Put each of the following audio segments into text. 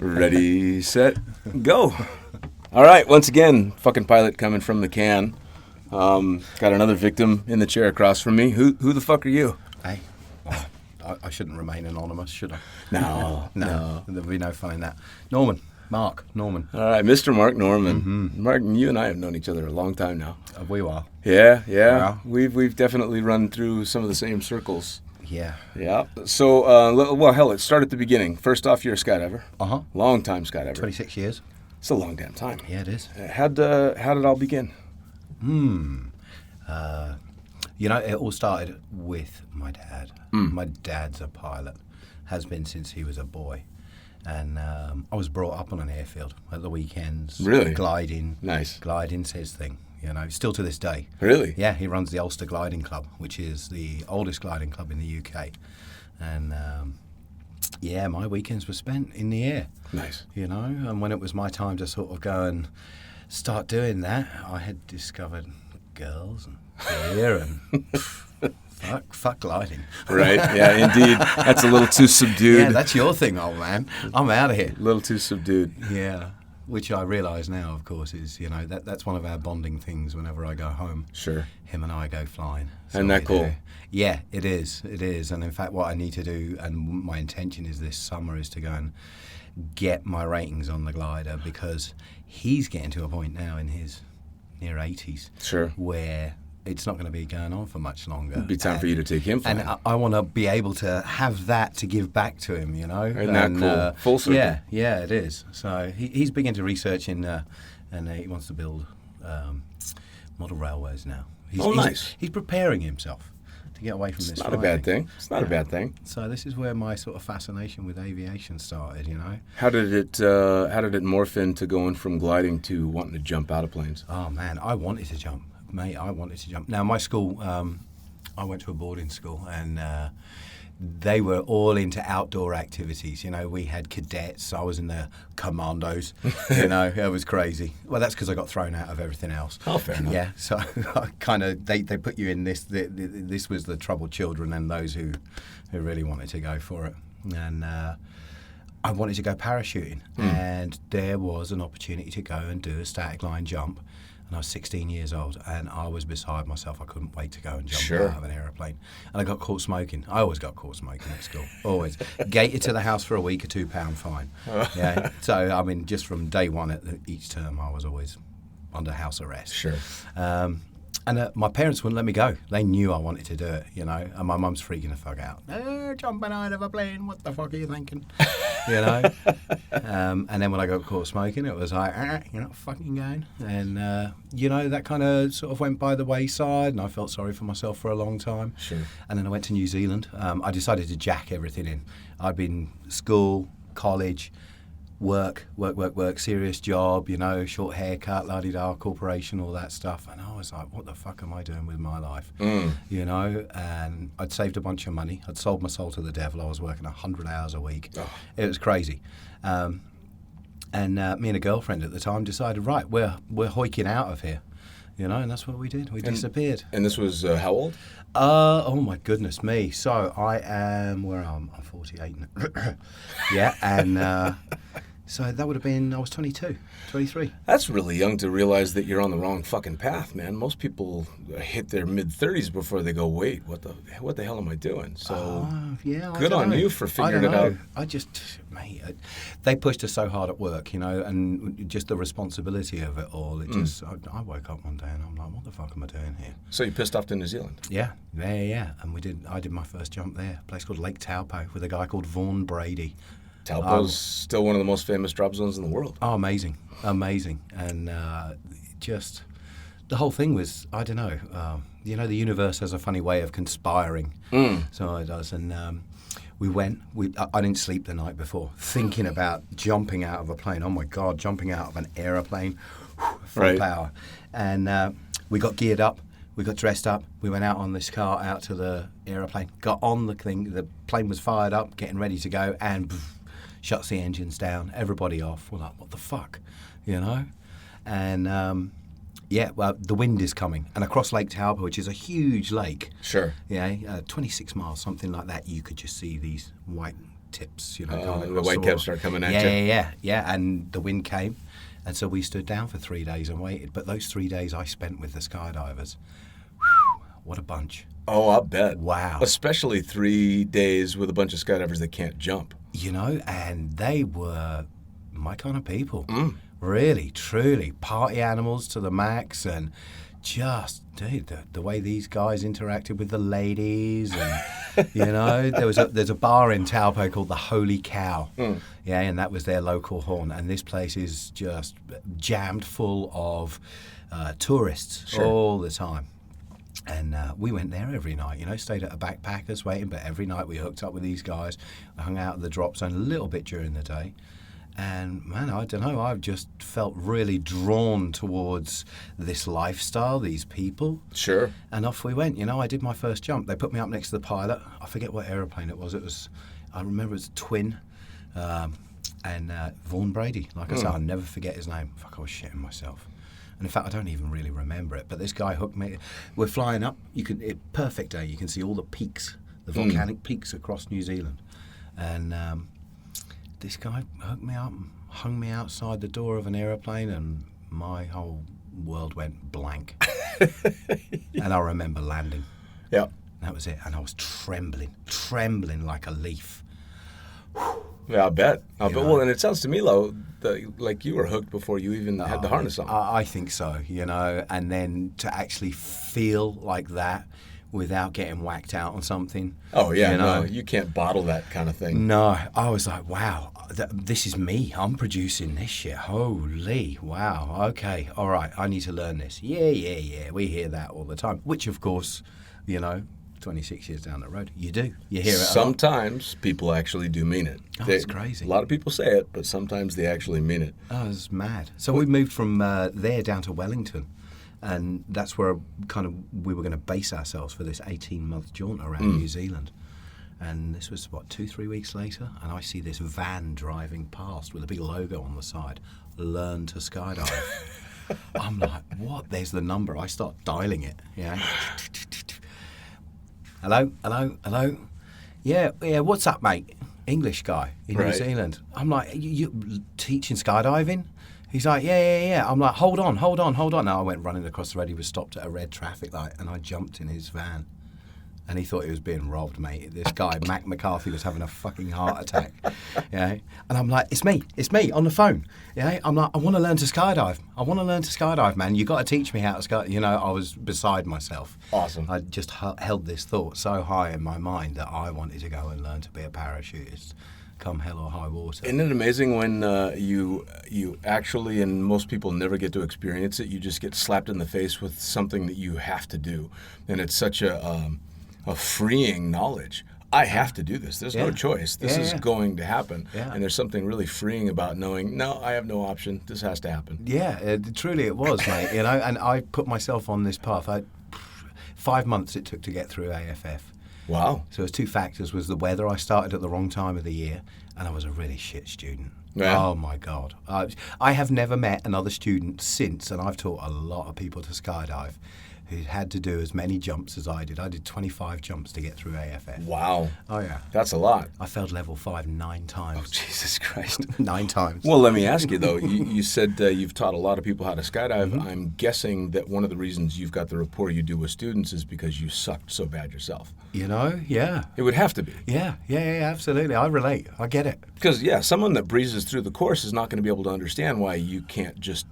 Ready, set, go. All right, once again, fucking pilot coming from the can. Got another victim in the chair across from me. Who the fuck are you? Hey, I shouldn't remain anonymous, should I? No. There'll be no fun in that. Mark Norman. All right, Mr. Mark Norman. Mm-hmm. Martin, you and I have known each other a long time now. We are. Yeah. Yeah. We've definitely run through some of the same circles. Yeah. Yeah. So, let's start at the beginning. First off, you're a skydiver. Uh-huh. Long time skydiver. 26 years. It's a long damn time. Yeah, it is. How did it all begin? It all started with my dad. My dad's a pilot, has been since he was a boy. And I was brought up on an airfield at the weekends. Really? Gliding. Nice. Gliding's his thing, still to this day. Really? Yeah, he runs the Ulster Gliding Club, which is the oldest gliding club in the UK. And, my weekends were spent in the air. Nice. And when it was my time to sort of go and start doing that, I had discovered girls and beer and fuck gliding. Right, yeah, indeed. That's a little too subdued. Yeah, that's your thing, old man. I'm out of here. A little too subdued. Yeah, which I realise now, of course, is, that's one of our bonding things whenever I go home. Sure. Him and I go flying. So Isn't that cool? Yeah, it is. It is. And in fact, what I need to do, and my intention is this summer, is to go and get my ratings on the glider, because he's getting to a point now in his near 80s. Sure. Where it's not going to be going on for much longer. It'd be time for you to take him flying. And I want to be able to have that to give back to him, Isn't that cool? Full circle. Yeah, it is. So he's big into researching, and he wants to build model railways now. Nice. He's preparing himself to get away from this. It's not a bad thing. It's not a bad thing. So this is where my sort of fascination with aviation started, How did it morph into going from gliding to wanting to jump out of planes? Oh, man, I wanted to jump. Mate, I wanted to jump. Now, my school, I went to a boarding school, and they were all into outdoor activities. We had cadets. I was in the commandos. It was crazy. Well, that's because I got thrown out of everything else. Oh, fair enough. Yeah, so they put you in this. This was the troubled children and those who really wanted to go for it. And I wanted to go parachuting, and there was an opportunity to go and do a static line jump. And I was 16 years old, and I was beside myself. I couldn't wait to go and jump out of an aeroplane. And I got caught smoking. I always got caught smoking at school, always. Gated to the house for a week, a £2 fine. Yeah. So, just from day one each term, I was always under house arrest. Sure. And my parents wouldn't let me go. They knew I wanted to do it, and my mum's freaking the fuck out. Jumping out of a plane, what the fuck are you thinking? And then when I got caught smoking, it was like, you're not fucking going. And, that kind of sort of went by the wayside, and I felt sorry for myself for a long time. Sure. And then I went to New Zealand. I decided to jack everything in. I'd been school, college, work, serious job, short haircut, la-di-da, corporation, all that stuff. And I was like, what the fuck am I doing with my life? And I'd saved a bunch of money. I'd sold my soul to the devil. I was working 100 hours a week. Oh. It was crazy. And me and a girlfriend at the time decided, right, we're hoiking out of here. And that's what we did. We disappeared. And this was how old? Oh my goodness me. So I am, where am I? I'm 48. Yeah, and so that would have been, I was 22, 23. That's really young to realize that you're on the wrong fucking path, man. Most people hit their mid-30s before they go, wait, what the hell am I doing? So good on you for figuring it out. They pushed us so hard at work, and just the responsibility of it all. I woke up one day and I'm like, what the fuck am I doing here? So you pissed off to New Zealand? Yeah. And I did my first jump there, a place called Lake Taupo with a guy called Vaughan Brady. Taupo's still one of the most famous drop zones in the world. Oh, amazing. And just the whole thing was, I don't know, the universe has a funny way of conspiring. So it does. And we went, I didn't sleep the night before, thinking about jumping out of a plane. Oh, my God, jumping out of an aeroplane, full power. And we got geared up. We got dressed up. We went out on this car out to the aeroplane, got on the thing. The plane was fired up, getting ready to go, and shuts the engines down, everybody off. We're like, what the fuck, And the wind is coming, and across Lake Taupo, which is a huge lake. Sure. 26 miles, something like that. You could just see these white tips, you know. Going the across white the caps start coming at yeah, you. Yeah. And the wind came, and so we stood down for 3 days and waited. But those 3 days I spent with the skydivers, whew, what a bunch. Oh, I'll bet. Wow. Especially 3 days with a bunch of skydivers that can't jump. You know, and they were my kind of people. Really, truly. Party animals to the max, and just, dude, the way these guys interacted with the ladies, and, you know, there's a bar in Taupo called the Holy Cow. Yeah, and that was their local horn. And this place is just jammed full of tourists all the time. And we went there every night, you know, stayed at a backpackers waiting, but every night we hooked up with these guys, hung out at the drop zone a little bit during the day. And, man, I don't know, I've just felt really drawn towards this lifestyle, these people. Sure. And off we went, you know, I did my first jump. They put me up next to the pilot. I forget what aeroplane it was. I remember it was a twin. And Vaughan Brady, like I said, I'll never forget his name. Fuck, I was shitting myself. And in fact, I don't even really remember it. But this guy hooked me. We're flying up. Perfect day. You can see all the peaks, the volcanic peaks across New Zealand. And this guy hooked me up, hung me outside the door of an aeroplane, and my whole world went blank. And I remember landing. Yeah. That was it. And I was trembling like a leaf. Yeah, I bet. Well, and it sounds to me, like you were hooked before you even had the harness on. I think so, you know, and then to actually feel like that without getting whacked out on something. Oh, yeah, you know? no, you can't bottle that kind of thing. No, I was like, wow, this is me. I'm producing this shit. Holy, wow, okay, all right, I need to learn this. Yeah, we hear that all the time, which, of course, you know, 26 years down the road, you do. You hear it sometimes people actually do mean it. Oh, it's crazy. A lot of people say it, but sometimes they actually mean it. Oh, it's mad. So we moved from there down to Wellington, and that's where we were going to base ourselves for this 18-month jaunt around New Zealand. And this was, 2-3 weeks later, and I see this van driving past with a big logo on the side, Learn to Skydive. I'm like, what? There's the number. I start dialing it, yeah. Hello? Yeah, what's up, mate? English guy in New Zealand. I'm like, you teaching skydiving? He's like, yeah. I'm like, hold on. Now I went running across the road. He was stopped at a red traffic light, and I jumped in his van. And he thought he was being robbed, mate. This guy, Mac McCarthy, was having a fucking heart attack. Yeah. And I'm like, it's me on the phone. Yeah. I'm like, I want to learn to skydive. Man. You got to teach me how to skydive. You know, I was beside myself. Awesome. I just held this thought so high in my mind that I wanted to go and learn to be a parachutist, come hell or high water. Isn't it amazing when you actually, and most people never get to experience it, you just get slapped in the face with something that you have to do. And it's such a freeing knowledge. I have to do this. There's no choice. This is going to happen. Yeah. And there's something really freeing about knowing, no, I have no option. This has to happen. Yeah, truly it was, mate. You know, and I put myself on this path. 5 months it took to get through AFF. Wow. So there's two factors. Was the weather. I started at the wrong time of the year, and I was a really shit student. Yeah. Oh, my God. I have never met another student since, and I've taught a lot of people to skydive, who had to do as many jumps as I did. I did 25 jumps to get through AFF. Wow. Oh, yeah. That's a lot. I failed level 5 9 times. Oh, Jesus Christ. 9 times. Well, let me ask you, though. You said you've taught a lot of people how to skydive. Mm-hmm. I'm guessing that one of the reasons you've got the rapport you do with students is because you sucked so bad yourself. You know, yeah. It would have to be. Yeah, absolutely. I relate. I get it. Because, someone that breezes through the course is not going to be able to understand why you can't just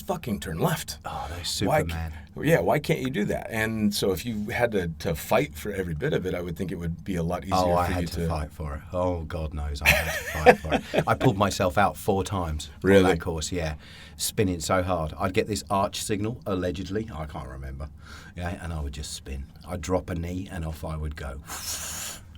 fucking turn left. Oh, no, Superman. Why can't you do that? And so if you had to fight for every bit of it, I would think it would be a lot easier for you to... Oh, I had to fight for it. Oh, God knows I had to fight for it. I pulled myself out 4 times on that course, spinning so hard. I'd get this arch signal, allegedly. I can't remember. And I would just spin. I'd drop a knee and off I would go.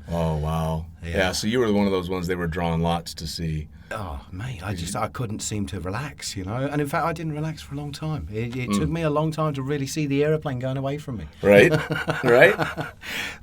Oh, wow. Yeah, so you were one of those ones they were drawing lots to see. Oh, mate, I couldn't seem to relax, you know. And in fact, I didn't relax for a long time. It took me a long time to really see the aeroplane going away from me. Right.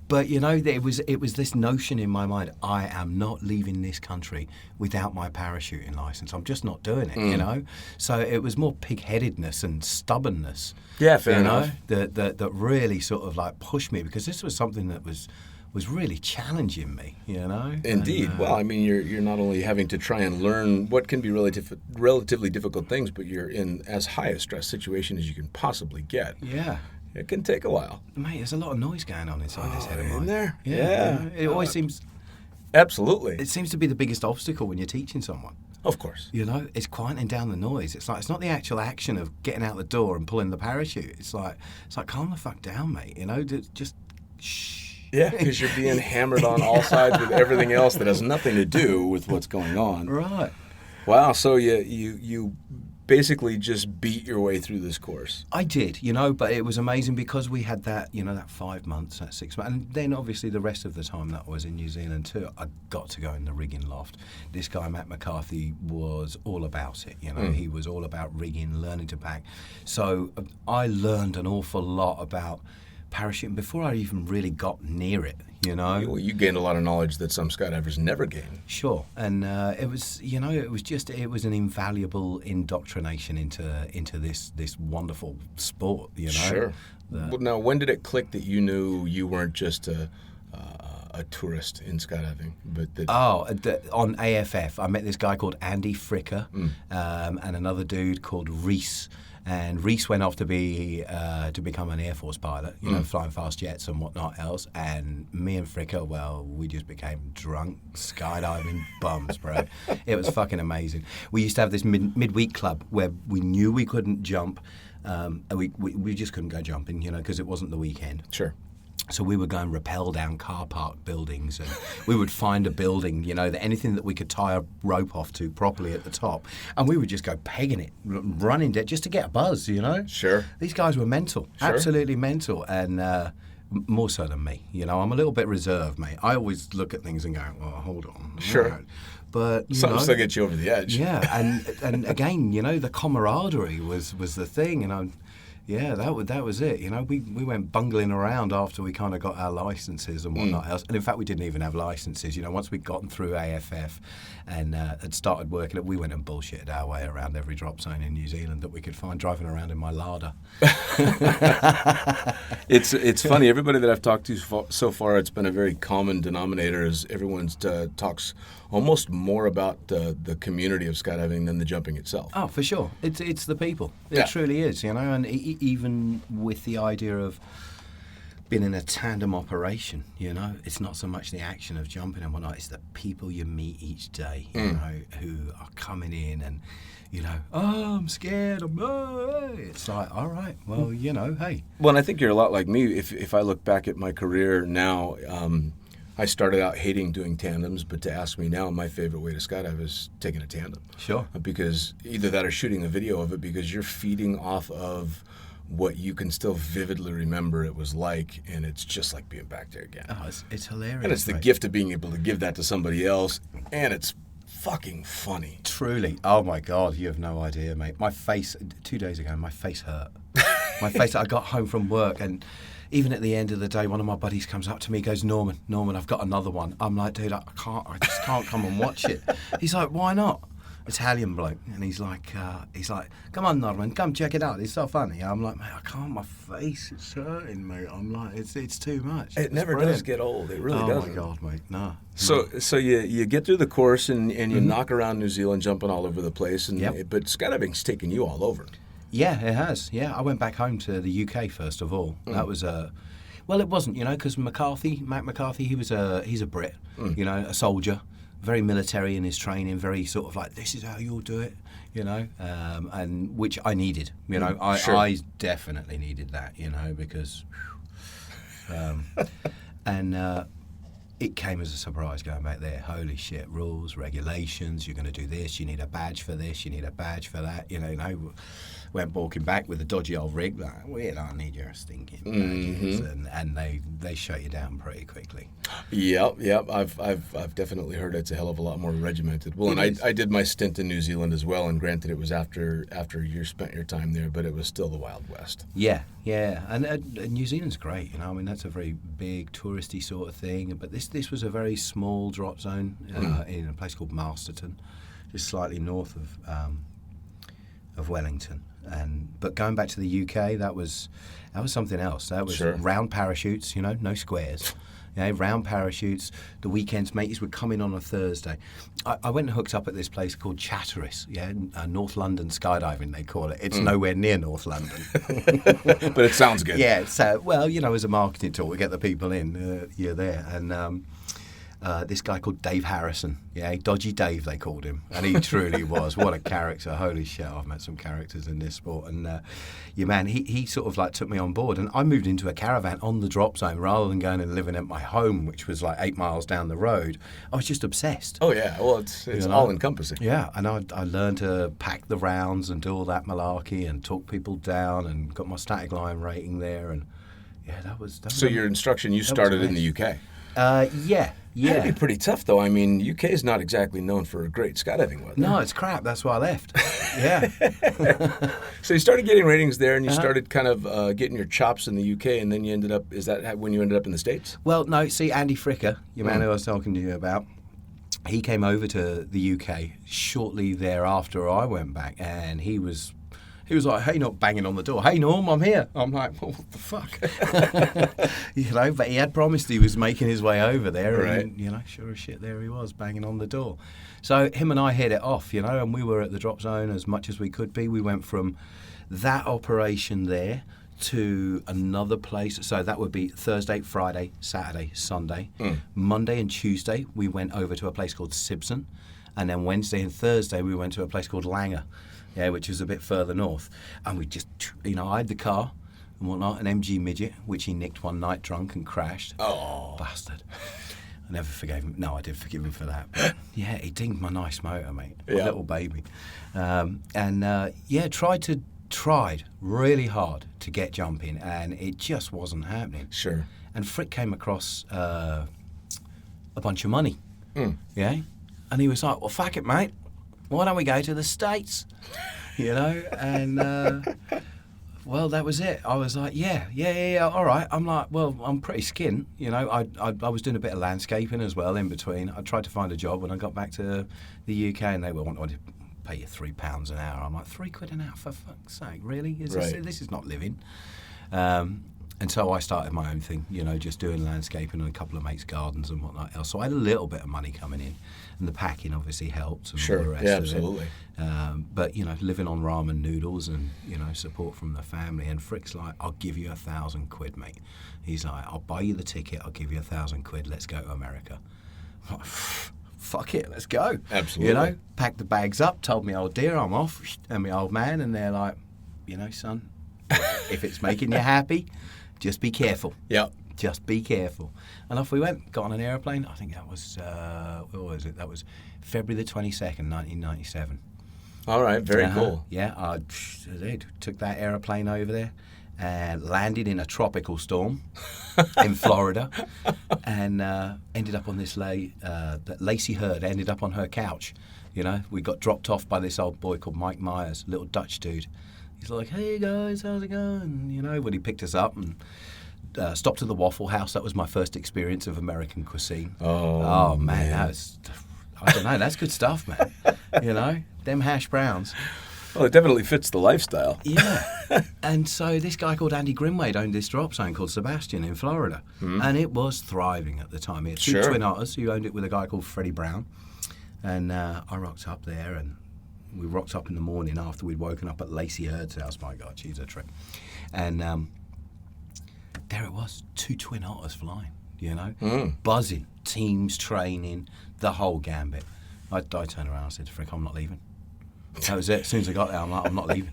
But, you know, it was this notion in my mind, I am not leaving this country without my parachuting license. I'm just not doing it, you know. So it was more pig-headedness and stubbornness. Yeah, fair enough. That really sort of like pushed me, because this was something that was was really challenging me, you know. Indeed. And, Well, I mean, you're not only having to try and learn what can be relatively difficult things, but you're in as high a stress situation as you can possibly get. yeah. It can take a while. Mate, there's a lot of noise going on inside this head of mine. In there? Yeah. Yeah. You know, it always seems Absolutely. it seems to be the biggest obstacle when you're teaching someone. Of course. You know, it's quieting down the noise. It's not the actual action of getting out the door and pulling the parachute. It's like calm the fuck down, mate. You know, just shh. Yeah, because you're being hammered on all sides with everything else that has nothing to do with what's going on. Right. Wow. So you basically just beat your way through this course. I did, you know, but it was amazing because we had that, you know, that 5 months, that 6 months, and then obviously the rest of the time that I was in New Zealand too, I got to go in the rigging loft. This guy, Matt McCarthy, was all about it, you know, he was all about rigging, learning to pack. So I learned an awful lot about parachuting before I even really got near it, you know. Well, you gained a lot of knowledge that some skydivers never gain. Sure, and it was, you know, it was an invaluable indoctrination into this wonderful sport, you know. Sure. Well, now, when did it click that you knew you weren't just a tourist in skydiving, but that? On AFF, I met this guy called Andy Fricker, and another dude called Reese. And Reese went off to become an Air Force pilot, you know, flying fast jets and whatnot else. And me and Fricker, well, we just became drunk skydiving bums, bro. It was fucking amazing. We used to have this midweek club where we knew we couldn't jump. And we just couldn't go jumping, you know, because it wasn't the weekend. Sure. So we would go and rappel down car park buildings, and we would find a building, you know, anything that we could tie a rope off to properly at the top, and we would just go pegging it, running it just to get a buzz, you know. Sure. These guys were mental, Sure. absolutely mental, and more so than me. You know, I'm a little bit reserved, mate. I always look at things and go, well, hold on. Sure. Right. But Something still gets you over the edge. Yeah, and again, you know, the camaraderie was the thing, and yeah, that was it. You know, we went bungling around after we kind of got our licenses and whatnot else. And in fact, we didn't even have licenses. You know, once we'd gotten through AFF and had started working it, we went and bullshitted our way around every drop zone in New Zealand that we could find, driving around in my Lada. It's funny. Everybody that I've talked to so far, it's been a very common denominator. Is everyone's talks almost more about the community of skydiving than the jumping itself. Oh, for sure. It's the people. It Yeah. truly is, you know, and even with the idea of being in a tandem operation, you know, it's not so much the action of jumping and whatnot, it's the people you meet each day, you know, who are coming in and, you know, oh, I'm scared, it's like, all right, well, you know, hey. Well, and I think you're a lot like me. If I look back at my career now, I started out hating doing tandems, but to ask me now, my favorite way to skydive is taking a tandem. Sure. Because either that or shooting a video of it, because you're feeding off of what you can still vividly remember it was like, and it's just like being back there again. Oh, it's hilarious. And it's the mate. gift of being able to give that to somebody else, and it's fucking funny. Truly. Oh my God, you have no idea, mate. My face, 2 days ago, my face hurt. My face, I got home from work, and even at the end of the day, one of my buddies comes up to me, goes, Norman, I've got another one. I'm like, dude, I just can't come and watch it. He's like, why not? Italian bloke, and he's like, come on, Norman, come check it out. It's so funny. I'm like, mate, I can't. My face, it's hurting, mate. I'm like, it's too much. It never does get old. It really doesn't. Oh my God, mate, no. So you get through the course and you knock around New Zealand, jumping all over the place, and Yep. but skydiving's taken you all over. Yeah, it has. Yeah, I went back home to the UK first of all. That was well, it wasn't, you know, because Matt McCarthy, he's a Brit, you know, a soldier, very military in his training, very sort of like, this is how you'll do it, you know, and which I needed, you know, I definitely needed that, you know, because, and it came as a surprise going back there. Holy shit, rules, regulations, you're going to do this, you need a badge for this, you need a badge for that, you know, went walking back with a dodgy old rig, like, we don't need your stinking badges, and they shut you down pretty quickly. Yep. I've definitely heard it's a hell of a lot more regimented. Well, and I did my stint in New Zealand as well, and granted, it was after you spent your time there, but it was still the Wild West. Yeah, and New Zealand's great, you know. I mean, that's a very big touristy sort of thing, but this was a very small drop zone in a place called Masterton, just slightly north of Wellington. But going back to the UK, that was something else. That was round parachutes, you know, no squares. Round parachutes. The weekends, mates would come in on a Thursday. I went and hooked up at this place called Chatteris, North London skydiving, they call it. It's nowhere near North London. But it sounds good. Yeah, so, well, as a marketing tool, we get the people in, you're there. And this guy called Dave Harrison, Dodgy Dave, they called him. And he truly was. What a character. Holy shit, I've met some characters in this sport. And, he sort of like took me on board. And I moved into a caravan on the drop zone rather than going and living at my home, which was like 8 miles down the road. I was just obsessed. Oh, yeah. Well, it's all-encompassing. Yeah, and I learned to pack the rounds and do all that malarkey and talk people down and got my static line rating there. And, that was So your instruction, you started in the UK? Yeah. That'd be pretty tough, though. I mean, UK is not exactly known for a great skydiving weather. No, it's crap. That's why I left. Yeah. So you started getting ratings there, and you started kind of getting your chops in the UK, and then you ended up, is that when you ended up in the States? Well, no, see, Andy Fricker, your man who I was talking to you about, he came over to the UK shortly thereafter I went back, and he was like, hey, not banging on the door. Hey, Norm, I'm here. I'm like, well, what the fuck? But he had promised he was making his way over there. Right. And, sure as shit, there he was, banging on the door. So him and I hit it off, and we were at the drop zone as much as we could be. We went from that operation there to another place. So that would be Thursday, Friday, Saturday, Sunday. Monday and Tuesday, we went over to a place called Sibson. And then Wednesday and Thursday, we went to a place called Langer. Which is a bit further north. And we just, I had the car and whatnot, an MG Midget, which he nicked one night drunk and crashed. Oh. Bastard. I never forgave him. No, I did forgive him for that. But, he dinged my nice motor, mate. My little baby. Tried really hard to get jumping, and it just wasn't happening. Sure. And Frick came across a bunch of money. And he was like, well, fuck it, mate. Why don't we go to the States? And, well, that was it. I was like, yeah, all right. I'm like, well, I'm pretty skint. I was doing a bit of landscaping as well in between. I tried to find a job when I got back to the UK, and they were wanting to pay you £3 an hour. I'm like, £3 an hour, for fuck's sake, really? This is not living. And so I started my own thing, just doing landscaping and a couple of mates' gardens and whatnot else. So I had a little bit of money coming in, and the packing obviously helped. And all the rest absolutely. But living on ramen noodles and support from the family. And Frick's like, I'll give you £1,000, mate. He's like, I'll buy you the ticket. I'll give you £1,000. Let's go to America. I'm like, fuck it, let's go. Absolutely. Packed the bags up, told me old dear I'm off, and my old man, and they're like, son, if it's making you happy. Just be careful. Yeah. Just be careful. And off we went. Got on an aeroplane. I think that was, what was it? That was February the 22nd, 1997. All right. Very cool. Yeah. I did. Took that aeroplane over there and landed in a tropical storm in Florida, and ended up on this Lacey Hurd ended up on her couch. We got dropped off by this old boy called Mike Myers, little Dutch dude. He's like, hey guys, how's it going? When he picked us up and stopped at the Waffle House. That was my first experience of American cuisine. Oh man. That was, I don't know, that's good stuff, man. Them hash browns. Well, it definitely fits the lifestyle. Yeah. And so this guy called Andy Grimwade owned this drop zone called Sebastian in Florida. And it was thriving at the time. He had two twin otters who owned it with a guy called Freddie Brown. And I rocked up there, and we rocked up in the morning after we'd woken up at Lacey Hurd's house. My God, she's a trip. And there it was, two twin otters flying, buzzing, teams training, the whole gambit. I turned around and said to Frick, I'm not leaving. That was it. As soon as I got there, I'm like, I'm not leaving.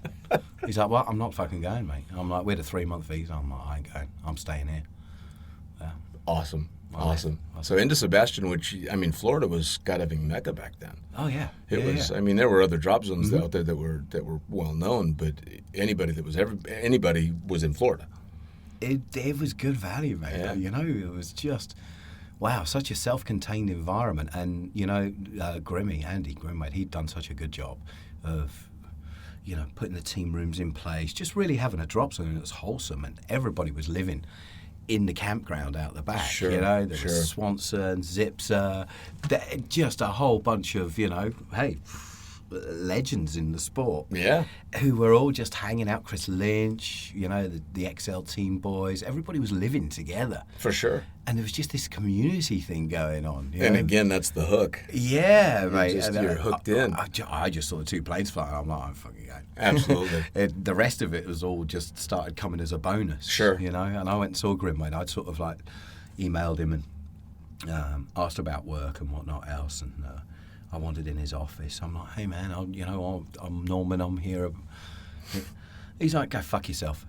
He's like, well, I'm not fucking going, mate. I'm like, we had a 3-month visa. I'm like, I ain't going. I'm staying here. Awesome. So into Sebastian, which, Florida was skydiving mecca back then. Oh, yeah. It was. Yeah. There were other drop zones out there that were well known, but anybody was in Florida. It was good value, mate. Yeah. It was just, wow, such a self-contained environment. And, Andy Grimwade, he'd done such a good job of, putting the team rooms in place, just really having a drop zone that was wholesome, and everybody was living in the campground out the back. Sure, there was Swanson, Zipser, just a whole bunch of, hey, legends in the sport. Yeah. Who were all just hanging out. Chris Lynch, the XL Team boys. Everybody was living together. For sure. And there was just this community thing going on. And again, that's the hook. Yeah, mate. You're hooked in. I just saw the 2 planes flying. I'm like, I'm fucking going. Absolutely. The rest of it was all just started coming as a bonus. Sure. And I went and saw Grimwade. I'd sort of like emailed him and asked about work and whatnot else. And I wandered in his office. I'm like, hey, man, I'm Norman. I'm here. He's like, go fuck yourself.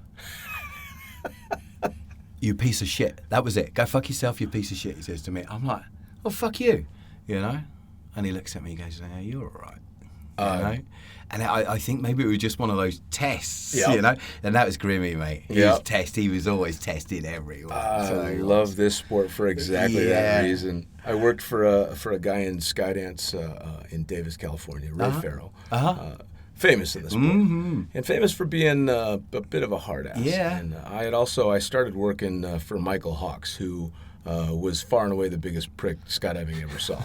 You piece of shit. That was it. Go fuck yourself, you piece of shit, he says to me. I'm like, oh, fuck you, And he looks at me and goes, yeah, you're all right. And I think maybe it was just one of those tests, Yep. And that was Grimmy, mate. He was always tested everywhere. I love this sport for exactly that reason. I worked for a guy in skydance in Davis, California, Ray Farrell. Famous in the sport, and famous for being a bit of a hard ass. Yeah. And I started working for Michael Hawks, who was far and away the biggest prick skydiving ever saw.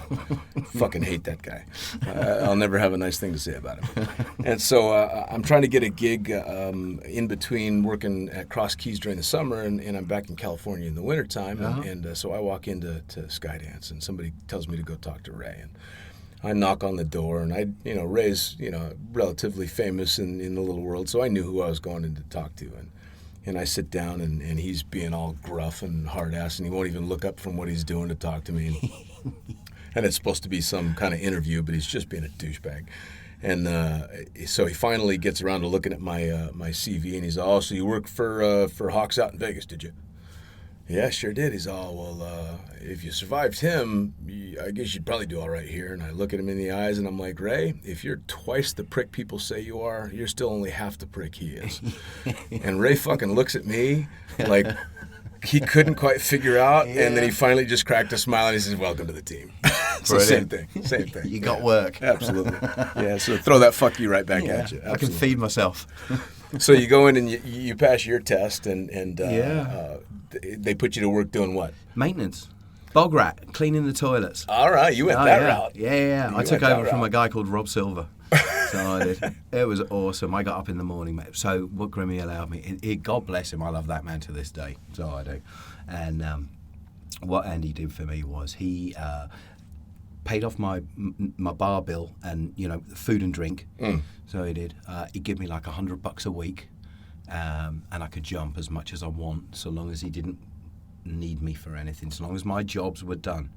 Fucking hate that guy. I'll never have a nice thing to say about him. And so I'm trying to get a gig in between working at Cross Keys during the summer, and I'm back in California in the wintertime. And so I walk into Skydance, and somebody tells me to go talk to Ray. And I knock on the door, and Ray's, relatively famous in the little world, so I knew who I was going in to talk to. And I sit down, and he's being all gruff and hard-ass, and he won't even look up from what he's doing to talk to me. And it's supposed to be some kind of interview, but he's just being a douchebag. And so he finally gets around to looking at my CV, and he's all, so you worked for Hawks out in Vegas, did you? Yeah, sure did. He's all, well, if you survived him, I guess you'd probably do all right here. And I look at him in the eyes, and I'm like, Ray, if you're twice the prick people say you are, you're still only half the prick he is. And Ray fucking looks at me like he couldn't quite figure out, and then he finally just cracked a smile, and he says, welcome to the team. So same thing. You got work. Absolutely. Yeah, so throw that fuck you right back at you. Absolutely. I can feed myself. So you go in and you pass your test, and they put you to work doing what? Maintenance. Bog rat, cleaning the toilets. All right, you went that route. Yeah. I took over from a guy called Rob Silver. So I did. It was awesome. I got up in the morning, mate. So what Grimmy allowed me, God bless him, I love that man to this day. So I do. And what Andy did for me was he paid off my bar bill and food and drink. So he did. He'd give me like $100 a week, and I could jump as much as I want, so long as he didn't need me for anything, so long as my jobs were done.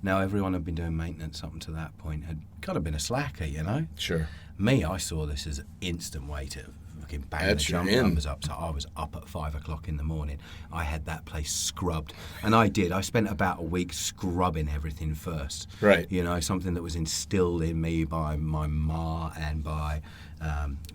Now everyone had been doing maintenance up until that point had kind of been a slacker, Sure. Me, I saw this as an instant way to fucking bang the jump numbers up. So I was up at 5 o'clock in the morning. I had that place scrubbed, and I did. I spent about a week scrubbing everything first. Right. Something that was instilled in me by my ma and by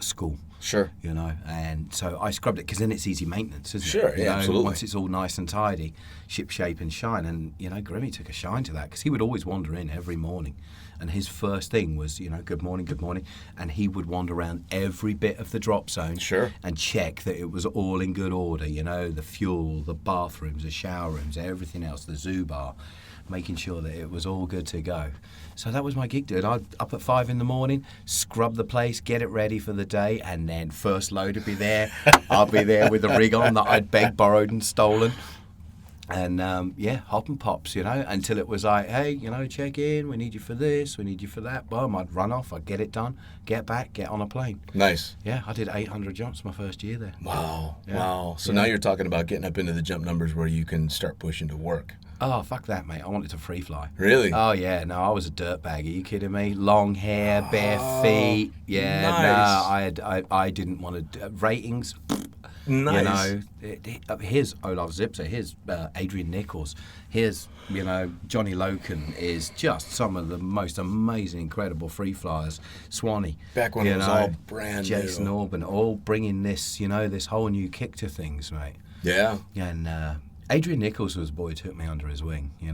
school. Sure. And so I scrubbed it because then it's easy maintenance, isn't it? Sure, yeah, absolutely. Once it's all nice and tidy, ship shape and shine. And, Grimmy took a shine to that because he would always wander in every morning. And his first thing was, good morning. And he would wander around every bit of the drop zone. Sure. And check that it was all in good order, the fuel, the bathrooms, the shower rooms, everything else, the zoo bar, making sure that it was all good to go. So that was my gig, dude. I'd up at 5 in the morning, scrub the place, get it ready for the day, and then first load would be there. I'll be there with the rig on that I'd begged, borrowed, and stolen. And, hop and pops, until it was like, hey, check in, we need you for this, we need you for that. Boom, I'd run off, I'd get it done, get back, get on a plane. Nice. Yeah, I did 800 jumps my first year there. Wow, yeah. Wow. So now you're talking about getting up into the jump numbers where you can start pushing to work. Oh, fuck that, mate. I wanted to free fly. Really? Oh, yeah. No, I was a dirtbag. Are you kidding me? Long hair, bare feet. Yeah, nice. No, I didn't want to... ratings... Nice. Here's Olaf Zipser, here's Adrian Nichols, here's, Johnny Loken is just some of the most amazing, incredible free flyers. Swanee. Back when it was all brand new. Jason Orban, all bringing this, this whole new kick to things, mate. Yeah. And Adrian Nichols was the boy who took me under his wing, He's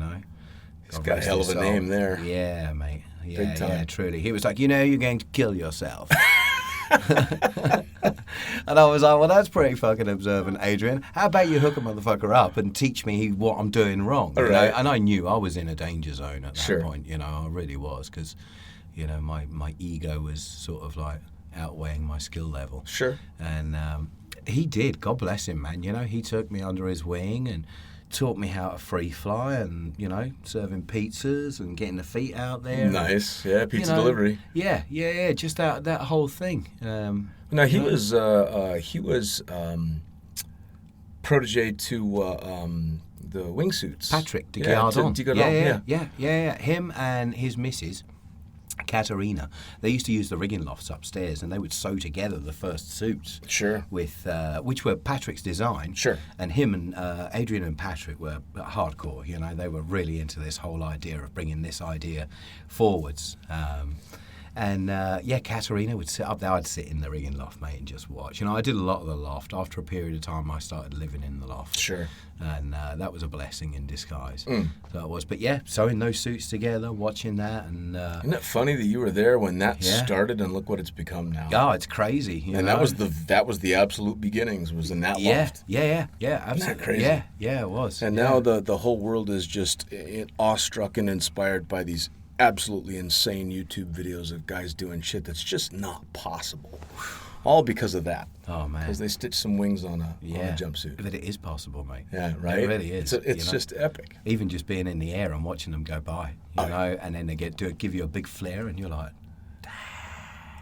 got a hell of a name there. Yeah, mate. Yeah, big time. Yeah, truly. He was like, you're going to kill yourself. And I was like, well, that's pretty fucking observant, Adrian. How about you hook a motherfucker up and teach me what I'm doing wrong? Right. And I knew I was in a danger zone at that Sure. point. I really was, because you know, my ego was sort of like outweighing my skill level. Sure. And he did, God bless him, man. You know, he took me under his wing and taught me how to free fly and, you know, serving pizzas and getting the feet out there. Nice. Yeah, pizza you know, delivery. Yeah, just that whole thing. Now, he was protege to the wingsuits. Patrick de Yeah, Gardon. to Gardon, Yeah. Him and his missus, Katerina, they used to use the rigging lofts upstairs, and they would sew together the first suits. Sure. With which were Patrick's design. Sure. And him and Adrian and Patrick were hardcore. You know, they were really into this whole idea of bringing this idea forwards. Katerina would sit up there. I'd sit in the rigging loft, mate, and just watch. You know, I did a lot of the loft. After a period of time, I started living in the loft. Sure. And that was a blessing in disguise. So it was. But yeah, sewing those suits together, watching that, and isn't it funny that you were there when that started, and look what it's become now? oh, it's crazy. You know? that was the absolute beginnings. Was in that loft. Yeah, absolutely. Isn't that crazy? Yeah, it was. And now the whole world is just awestruck and inspired by these absolutely insane YouTube videos of guys doing shit that's just not possible. All because of that. Oh, man. Because they stitched some wings on a jumpsuit. But it is possible, mate. Yeah, right? It really is. It's just epic. Even just being in the air and watching them go by, you know, and then they give you a big flare and you're like...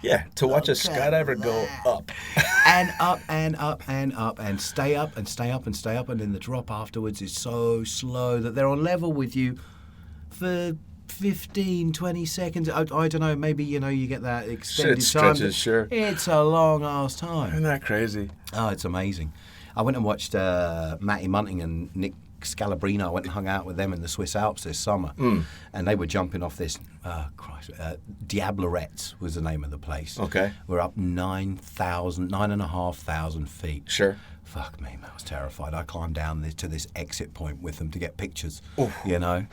Yeah, to watch a skydiver go up. and up and up and up and stay up and stay up and stay up, and then the drop afterwards is so slow that they're on level with you for 15, 20 seconds. I don't know, maybe, you know, you get that extended It time. stretches, sure. It's a long ass time. Isn't that crazy? Oh, it's amazing. I went and watched Matty Munting and Nick Scalabrino. I went and hung out with them in the Swiss Alps this summer. And they were jumping off this, Diablerettes was the name of the place. Okay. We're up 9,500 feet. Sure. Fuck me, I was terrified. I climbed down to this exit point with them to get pictures, Oof. you know.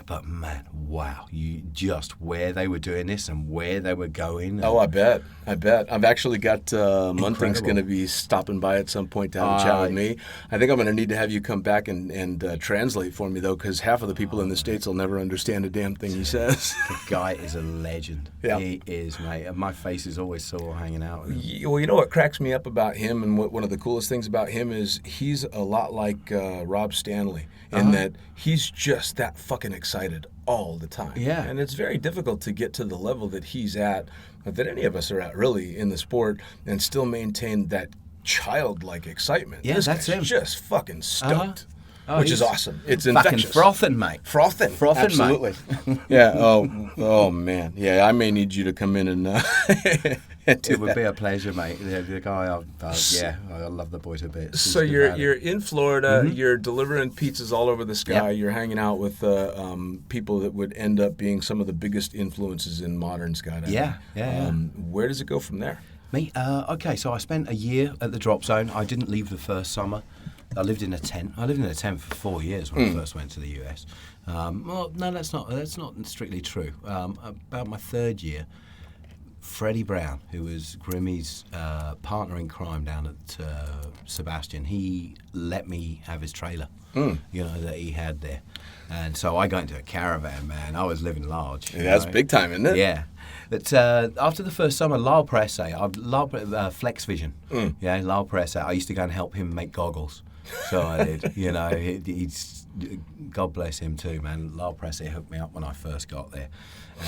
But man, wow! You just where they were doing this and where they were going. Oh, I bet. I've actually got Munting's going to be stopping by at some point to have a chat with me. I think I'm going to need to have you come back and translate for me, though, because half of the people in the States will never understand a damn thing he says. The guy is a legend. Yeah. He is, mate. My face is always sore hanging out with him. Well, you know what cracks me up about him, and one of the coolest things about him is he's a lot like Rob Stanley in that he's just that fucking excited all the time. Yeah. And it's very difficult to get to the level that he's at, that any of us are at, really, in the sport, and still maintain that childlike excitement. Yeah, This that's guy's him. just fucking stoked. Oh, which is he's awesome. It's fucking infectious. frothing, mate. Frothing, absolutely. Mate. Yeah. Oh man. Yeah. I may need you to come in and do It would that. be a pleasure, mate. The guy, I love the boy to bits. So you're in Florida. You're delivering pizzas all over the sky. You're hanging out with people that would end up being some of the biggest influences in modern skydiving. Yeah. Where does it go from there? Me? Okay, so I spent a year at the drop zone. I didn't leave the first summer. I lived in a tent. I lived in a tent for 4 years when I first went to the US. Well, no, that's not strictly true. About my third year, Freddie Brown, who was Grimmy's partner in crime down at Sebastian, he let me have his trailer, you know, that he had there. And so I got into a caravan, man. I was living large. Yeah, that's big time, isn't it? Yeah. But after the first summer, Lyle Presse, Flex Vision. Yeah, Lyle Presse, I used to go and help him make goggles. So I did, you know, he's, God bless him too, man. Lyle Presse hooked me up when I first got there.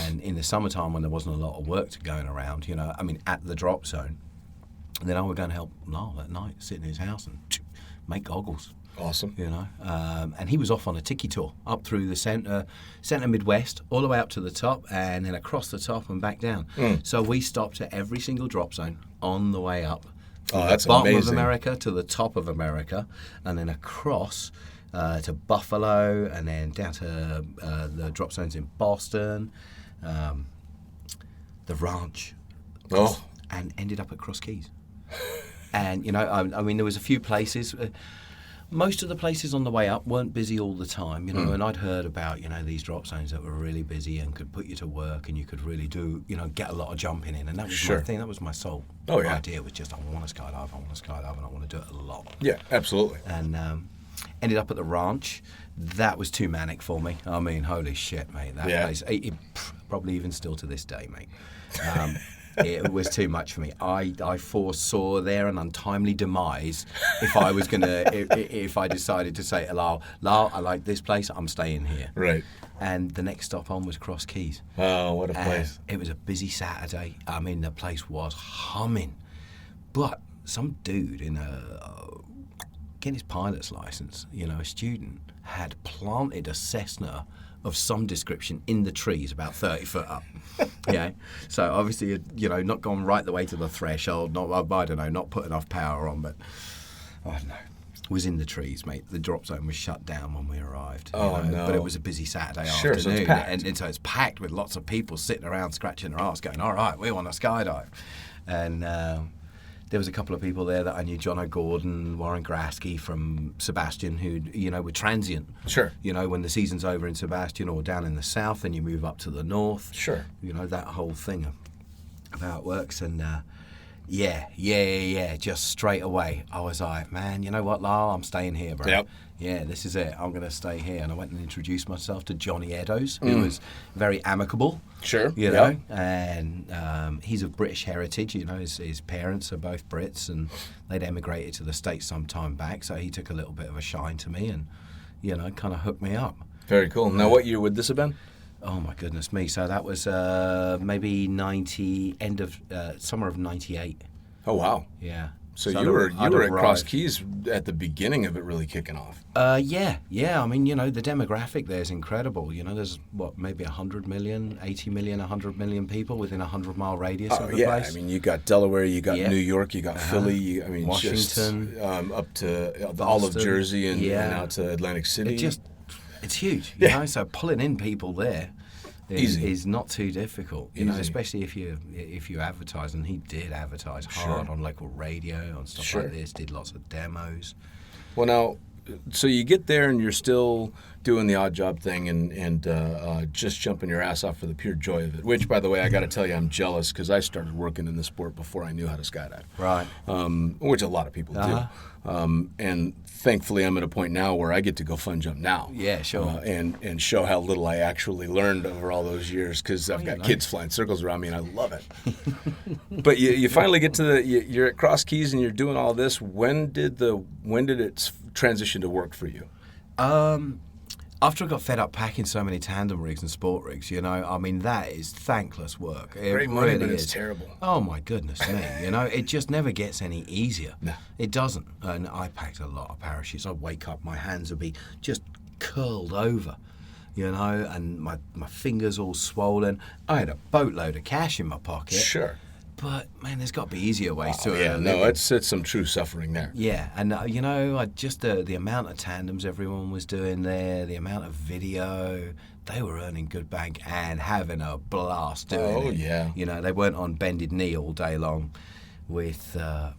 And in the summertime when there wasn't a lot of work going around, you know, I mean, at the drop zone, then I would go and help Lyle at night, sit in his house and make goggles. Awesome. You know, and he was off on a tiki tour up through the centre Midwest, all the way up to the top, and then across the top and back down. So we stopped at every single drop zone on the way up. From that's the bottom amazing. of America to the top of America, and then across to Buffalo, and then down to the drop zones in Boston, the ranch, and ended up at Cross Keys. And, you know, I mean, there was a few places. Most of the places on the way up weren't busy all the time, you know, and I'd heard about, you know, these drop zones that were really busy and could put you to work and you could really do, you know, get a lot of jumping in. And that was my thing. That was my sole idea, was just, I want to skydive, and I want to do it a lot. Yeah, absolutely. And ended up at the ranch. That was too manic for me. I mean, holy shit, mate. That place, probably even still to this day, mate. It was too much for me. I foresaw there an untimely demise if I was if I decided to say to Lyle, I like this place, I'm staying here. Right. And the next stop on was Cross Keys. Oh, what a place. It was a busy Saturday. I mean, the place was humming. But some dude getting his pilot's license, a student, had planted a Cessna of some description in the trees about 30 foot up. Yeah. So obviously, not gone right the way to the threshold, not put enough power on, but I don't know. Was in the trees, mate. The drop zone was shut down when we arrived. No. But it was a busy Saturday Sure, afternoon. so it's packed. And so it's packed with lots of people sitting around scratching their arse going, all right, we want to skydive. And there was a couple of people there that I knew, John O'Gordon, Warren Grasky from Sebastian, who, were transient. Sure. When the season's over in Sebastian or down in the south and you move up to the north. Sure. That whole thing of how it works. And yeah. Just straight away, I was like, man, you know what, Lyle? I'm staying here, bro. Yep. Yeah, this is it. I'm going to stay here. And I went and introduced myself to Johnny Eddowes, who was very amicable. Sure. And he's of British heritage. His parents are both Brits, and they'd emigrated to the States some time back. So he took a little bit of a shine to me and, kind of hooked me up. Very cool. Now, what year would this have been? Oh, my goodness me. So that was maybe summer of 98. Oh, wow. Yeah. So you were at Cross Keys at the beginning of it really kicking off. Yeah. I mean, the demographic there is incredible. There's maybe 100 million, 80 million, 100 million people within a 100-mile radius of the place. I mean, you got Delaware, you got New York, you got Philly. Washington, up to all of Jersey and out to Atlantic City. It's huge. So pulling in people there is not too difficult. Especially if you advertise, and he did advertise hard on local radio, on stuff like this. Did lots of demos. Well, now, so you get there and you're still doing the odd job thing and just jumping your ass off for the pure joy of it. Which, by the way, I got to tell you, I'm jealous because I started working in the sport before I knew how to skydive. Right. Which a lot of people do. And thankfully, I'm at a point now where I get to go fun jump now. Yeah, sure. And show how little I actually learned over all those years because I've got kids flying circles around me and I love it. But you finally get to you're at Cross Keys and you're doing all this. When did it transition to work for you? After I got fed up packing so many tandem rigs and sport rigs, that is thankless work. It Great money, really but is. it's terrible. Oh, my goodness me. It just never gets any easier. No. It doesn't. And I packed a lot of parachutes. I'd wake up, my hands would be just curled over, and my fingers all swollen. I had a boatload of cash in my pocket. Sure. But, man, there's got to be easier ways to earn a living. It's some true suffering there. Yeah, and, just the amount of tandems everyone was doing there, the amount of video, they were earning good bank and having a blast doing it. Oh, yeah. They weren't on bended knee all day long with, I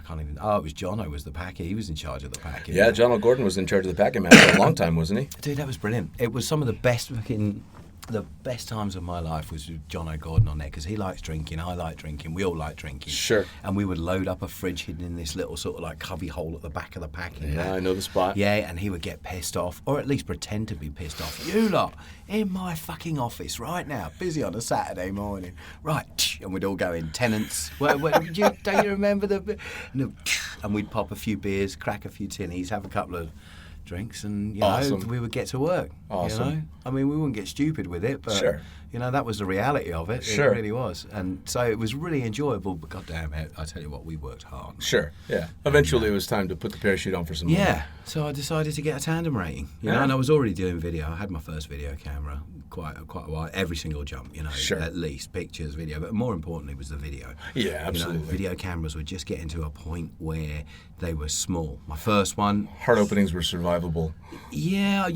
can't even, it was John who was the packer. He was in charge of the packing. Yeah, John O'Gordon was in charge of the packing man for a long time, wasn't he? Dude, that was brilliant. It was some of the best times of my life was with John O'Gordon on there because he likes drinking, I like drinking, we all like drinking. Sure. And we would load up a fridge hidden in this little sort of like cubby hole at the back of the packing. Yeah, I know the spot. Yeah, and he would get pissed off, or at least pretend to be pissed off. You lot, in my fucking office right now, busy on a Saturday morning. Right, and we'd all go in, tenants. Don't you remember and we'd pop a few beers, crack a few tinnies, have a couple of drinks, and Awesome. we would get to work. Awesome. I mean, we wouldn't get stupid with it, but Sure. that was the reality of it. Sure. It really was, and so it was really enjoyable. But goddamn it, I tell you what, we worked hard. Sure. Yeah. Eventually, it was time to put the parachute on for some money. Yeah. So I decided to get a tandem rating. And I was already doing video. I had my first video camera quite a while. Every single jump, Sure. at least pictures, video, but more importantly was the video. Yeah, absolutely. Video cameras were just getting to a point where they were small. My first one. Heart openings were survivable. Yeah,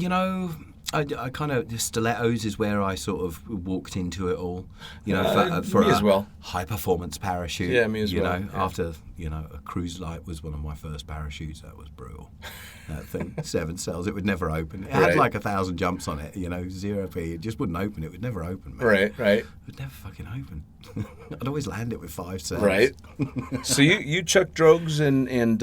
I kind of, the stilettos is where I sort of walked into it all, for me as well. high performance parachute. Yeah, me as well. After You know, a cruise light was one of my first parachutes. That was brutal. That thing, 7 cells, it would never open. It had Right. like 1,000 jumps on it, you know, 0p. It just wouldn't open. It would never open, man. Right. It would never fucking open. I'd always land it with 5 cells. Right. So you chuck drogues and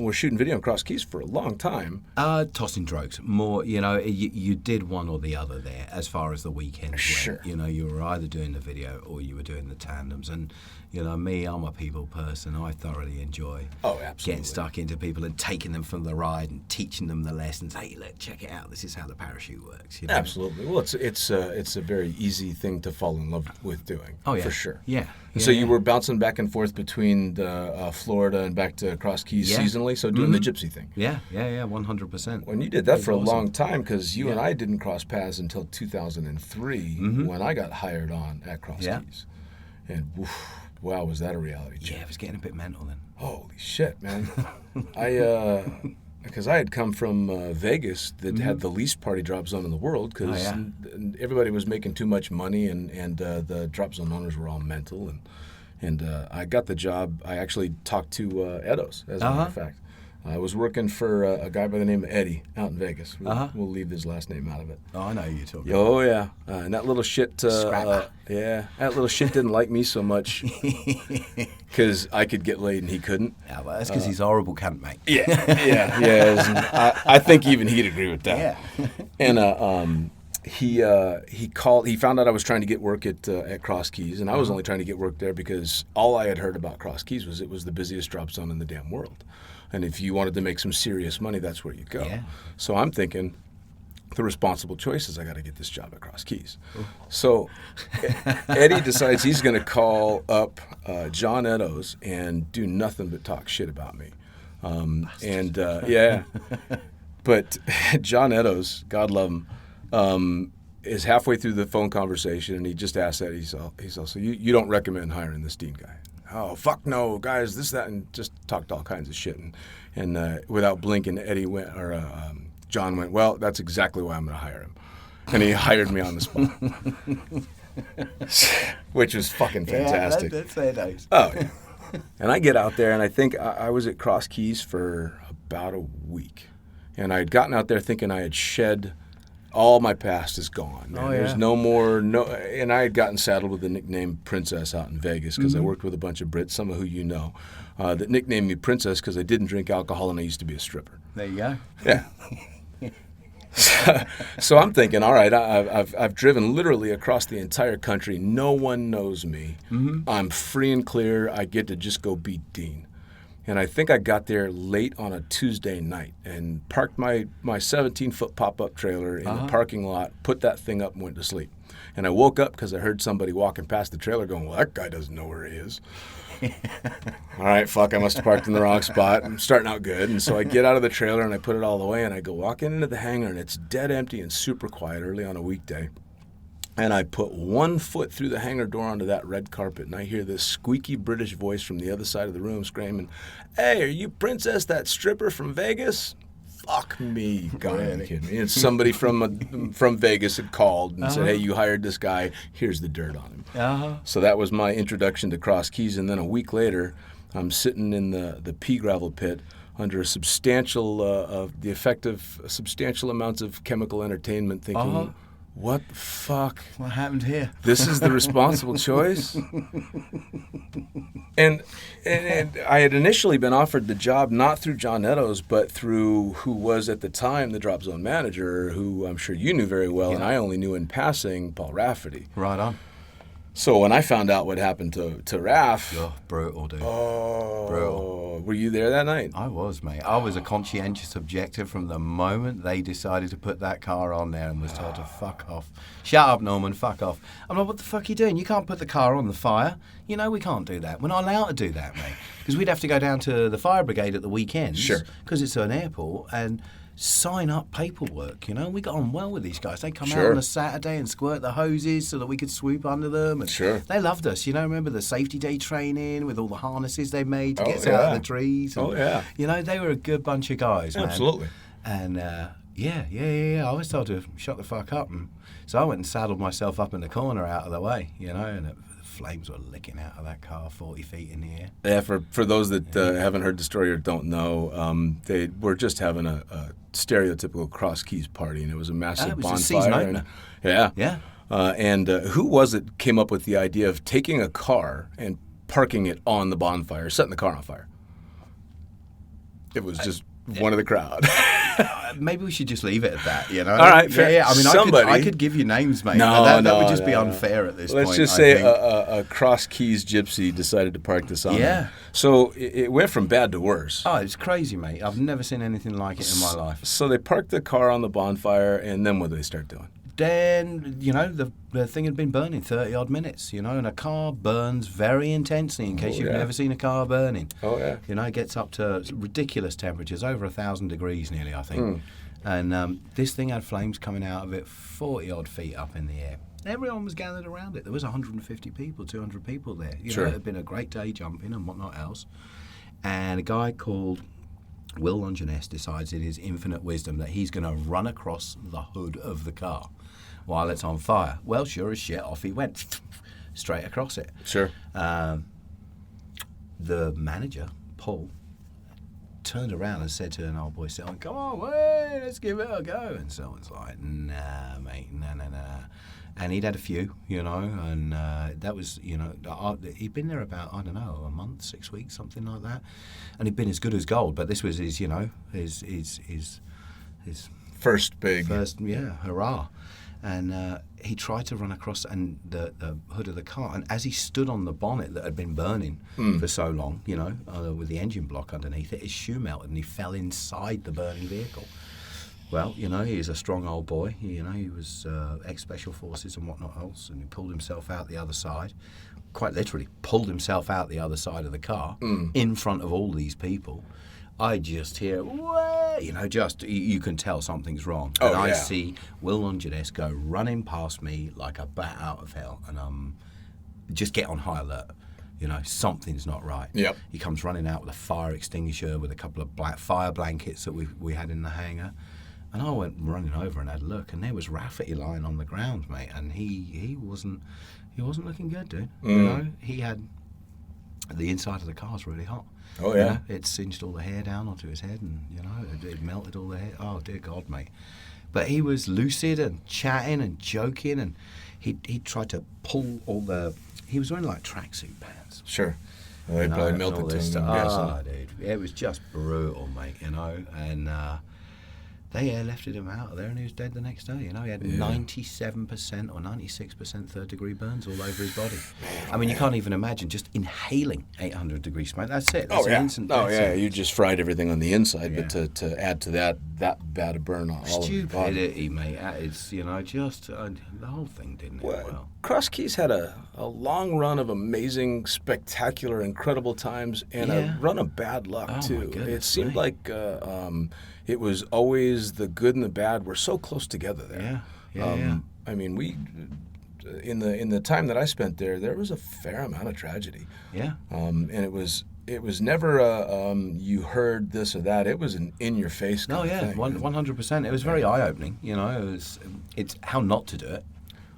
were shooting video on Cross Keys for a long time. Tossing drogues. More, you know, you did one or the other there as far as the weekends Sure. went. You know, you were either doing the video or you were doing the tandems. And, you know, me, I'm a people person. I thoroughly enjoy getting stuck into people and taking them from the ride and teaching them the lessons. Hey, look, check it out. This is how the parachute works. You know? Absolutely. Well, it's a very easy thing to fall in love with doing. Oh, yeah. For sure. Yeah. And so you were bouncing back and forth between the, Florida and back to Cross Keys seasonally, so doing the gypsy thing. Yeah, 100%. When you did that for a awesome. long time, because you and I didn't cross paths until 2003 when I got hired on at Cross Keys. And wow, was that a reality check. Yeah, it was getting a bit mental then. Holy shit, man. Because I had come from Vegas that had the least party drop zone in the world because everybody was making too much money and the drop zone owners were all mental. And I got the job. I actually talked to Edos, as a matter of fact. I was working for a guy by the name of Eddie out in Vegas. We'll leave his last name out of it. Oh, I know who you're talking Oh, yeah. And that little shit, Scrapper. that little shit didn't like me so much because I could get laid and he couldn't. Yeah, well, that's because he's a horrible cunt, mate. Yeah. I think even he'd agree with that. Yeah. And he called. He found out I was trying to get work at Cross Keys, and I was only trying to get work there because all I had heard about Cross Keys was it was the busiest drop zone in the damn world, and if you wanted to make some serious money, that's where you go. Yeah. So I'm thinking, the responsible choice is I got to get this job at Cross Keys. So Eddie decides he's going to call up John Edos and do nothing but talk shit about me, But John Edos, God love him, is halfway through the phone conversation, and he just asked that. He's also, you don't recommend hiring this Dean guy? Oh, fuck no, guys, this, that, and just talked all kinds of shit. And without blinking, John went, well, that's exactly why I'm going to hire him. And he hired me on the spot, which was fucking fantastic. Yeah, that's nice. Oh, yeah. And I get out there, and I think I was at Cross Keys for about a week. And I had gotten out there thinking I had shed all my past is gone. Man. There's no more, and I had gotten saddled with the nickname Princess out in Vegas because I worked with a bunch of Brits, some of who you know, that nicknamed me Princess because I didn't drink alcohol and I used to be a stripper. There you go. Yeah. So I'm thinking, all right, I've driven literally across the entire country. No one knows me. I'm free and clear. I get to just go beat Dean. And I think I got there late on a Tuesday night and parked my 17-foot pop-up trailer in the parking lot, put that thing up and went to sleep. And I woke up because I heard somebody walking past the trailer going, well, that guy doesn't know where he is. All right, fuck, I must have parked in the wrong spot. I'm starting out good. And so I get out of the trailer and I put it all away and I go walking into the hangar and it's dead empty and super quiet early on a weekday. And I put one foot through the hangar door onto that red carpet, and I hear this squeaky British voice from the other side of the room screaming, hey, are you Princess, that stripper from Vegas? Fuck me. God, are you kidding me? It's somebody from Vegas had called and said, hey, you hired this guy. Here's the dirt on him. So that was my introduction to Cross Keys. And then a week later, I'm sitting in the pea gravel pit under a substantial, the effect of substantial amounts of chemical entertainment thinking, what the fuck? What happened here? This is the responsible choice? And I had initially been offered the job not through John Edos, but through who was at the time the drop zone manager, who I'm sure you knew very well, and I only knew in passing, Paul Rafferty. Right on. So when I found out what happened to Raf... Oh, brutal, dude. Brutal. Were you there that night? I was, mate. I was a conscientious objector from the moment they decided to put that car on there and was told to fuck off. Shut up, Norman, fuck off. I'm like, what the fuck are you doing? You can't put the car on the fire. You know we can't do that. We're not allowed to do that, mate. Because we'd have to go down to the fire brigade at the weekends. Sure. Because it's an airport and sign up paperwork, you know. We got on well with these guys. They come out Sure. on a Saturday and squirt the hoses so that we could swoop under them. And Sure. they loved us, you know. Remember the safety day training with all the harnesses they made to Oh, get us out of yeah. the trees? And, Oh, yeah. You know, they were a good bunch of guys, man. Absolutely. And I was told to shut the fuck up. And so I went and saddled myself up in the corner out of the way, you know, and flames were licking out of that car 40 feet in the air. Yeah, for those that haven't heard the story or don't know, they were just having a stereotypical Cross Keys party, and it was a massive it was bonfire. a season opener. Yeah. And who was it came up with the idea of taking a car and parking it on the bonfire, setting the car on fire? It was just one of the crowd. Maybe we should just leave it at that, you know? All right, fair. Yeah. I mean, Somebody, I could give you names, mate. No, but that no, would just be no. unfair at this point. Let's just say a Cross Keys gypsy decided to park this on. Yeah. there. So it went from bad to worse. Oh, it's crazy, mate. I've never seen anything like it in my life. So they parked the car on the bonfire, and then what did they start doing? Then, you know, the thing had been burning 30-odd minutes, you know, and a car burns very intensely, in case you've never seen a car burning. Oh, yeah. You know, it gets up to ridiculous temperatures, over 1,000 degrees nearly, I think. And this thing had flames coming out of it 40-odd feet up in the air. Everyone was gathered around it. There was 150 people, 200 people there. You know, it had been a great day jumping and whatnot else. And a guy called Will Longiness decides in his infinite wisdom that he's going to run across the hood of the car while it's on fire. Well, sure as shit, off he went, straight across it. Sure. The manager, Paul, turned around and said to an old boy, Selwyn, come on, wait, let's give it a go. And Selwyn's like, nah, mate, nah. And he'd had a few, you know, and that was, you know, he'd been there about, I don't know, a month, 6 weeks, something like that. And he'd been as good as gold, but this was his, you know, his First, hurrah. And he tried to run across the hood of the car, and as he stood on the bonnet that had been burning for so long, you know, with the engine block underneath it, his shoe melted and he fell inside the burning vehicle. Well, you know, he's a strong old boy. You know, he was ex-special forces and whatnot else, and he pulled himself out the other side, quite literally pulled himself out the other side of the car in front of all these people. I just hear, "Wah!" You know, just you can tell something's wrong. And I see Will Longiness go running past me like a bat out of hell, and just get on high alert. You know, something's not right. Yep. He comes running out with a fire extinguisher with a couple of black fire blankets that we had in the hangar. And I went running over and had a look, and there was Rafferty lying on the ground, mate, and he wasn't looking good, dude. You know, he had the inside of the car's really hot. Oh, yeah. You know, it singed all the hair down onto his head, and, you know, it melted all the hair. Oh, dear God, mate. But he was lucid and chatting and joking, and he tried to pull all the... He was wearing, like, tracksuit pants. Sure. Well, they probably melted to him, I'm guessing. Oh, dude. It was just brutal, mate, you know, and... They airlifted him out of there, and he was dead the next day. You know, he had 97% or 96% third-degree burns all over his body. I mean, you can't even imagine just inhaling 800-degree smoke. That's it. That's an instant death sentence. You just fried everything on the inside, but to add to that bad a burn all over your body. Stupidity, mate. It's, you know, just the whole thing didn't end well. Cross Keys had a long run of amazing, spectacular, incredible times, and a run of bad luck, too. My goodness, it seemed like it was always the good and the bad were so close together there. Yeah. I mean, we in the time that I spent there was a fair amount of tragedy. Yeah. And it was never you heard this or that. It was an in your face kind of thing. 100%. It was very eye opening. You know, it's how not to do it.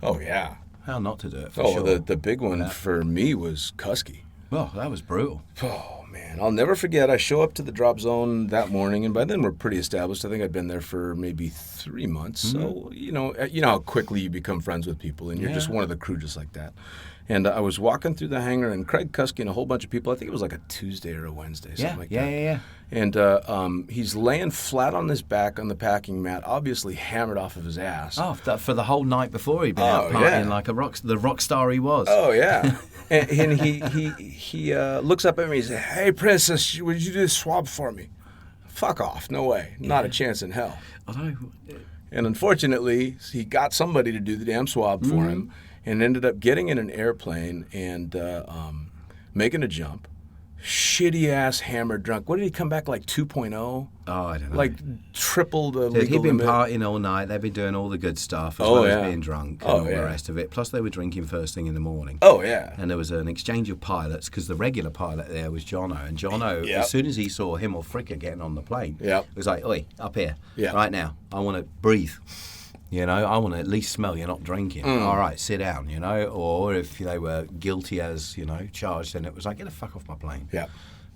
Oh yeah. How not to do it. For sure. The big one for me was Kusky. Well, that was brutal. Oh, man. I'll never forget. I show up to the drop zone that morning, and by then we're pretty established. I think I'd been there for maybe 3 months. So, you know how quickly you become friends with people, and you're just one of the crew just like that. And I was walking through the hangar, and Craig Kusky and a whole bunch of people, I think it was like a Tuesday or a Wednesday, something like that. Yeah. And he's laying flat on his back on the packing mat, obviously hammered off of his ass. Oh, for the whole night before he'd been out partying like the rock star he was. Oh, yeah. and he looks up at me and says, "Hey, Princess, would you do this swab for me?" Fuck off. No way. Not a chance in hell. And unfortunately, he got somebody to do the damn swab for him, and ended up getting in an airplane and making a jump. Shitty-ass hammered drunk. What did he come back like 2.0? Oh, I don't know. Like triple the legal He'd been limit. partying all night. They'd been doing all the good stuff as well as being drunk and all the rest of it. Plus they were drinking first thing in the morning. Oh, yeah. And there was an exchange of pilots because the regular pilot there was Jono. And Jono, as soon as he saw him or Fricker getting on the plane, it was like, "Oi, up here, right now. I want to breathe." You know, I want to at least smell you're not drinking. All right, sit down, you know. Or if they were guilty as, you know, charged, then it was like, get the fuck off my plane. Yeah.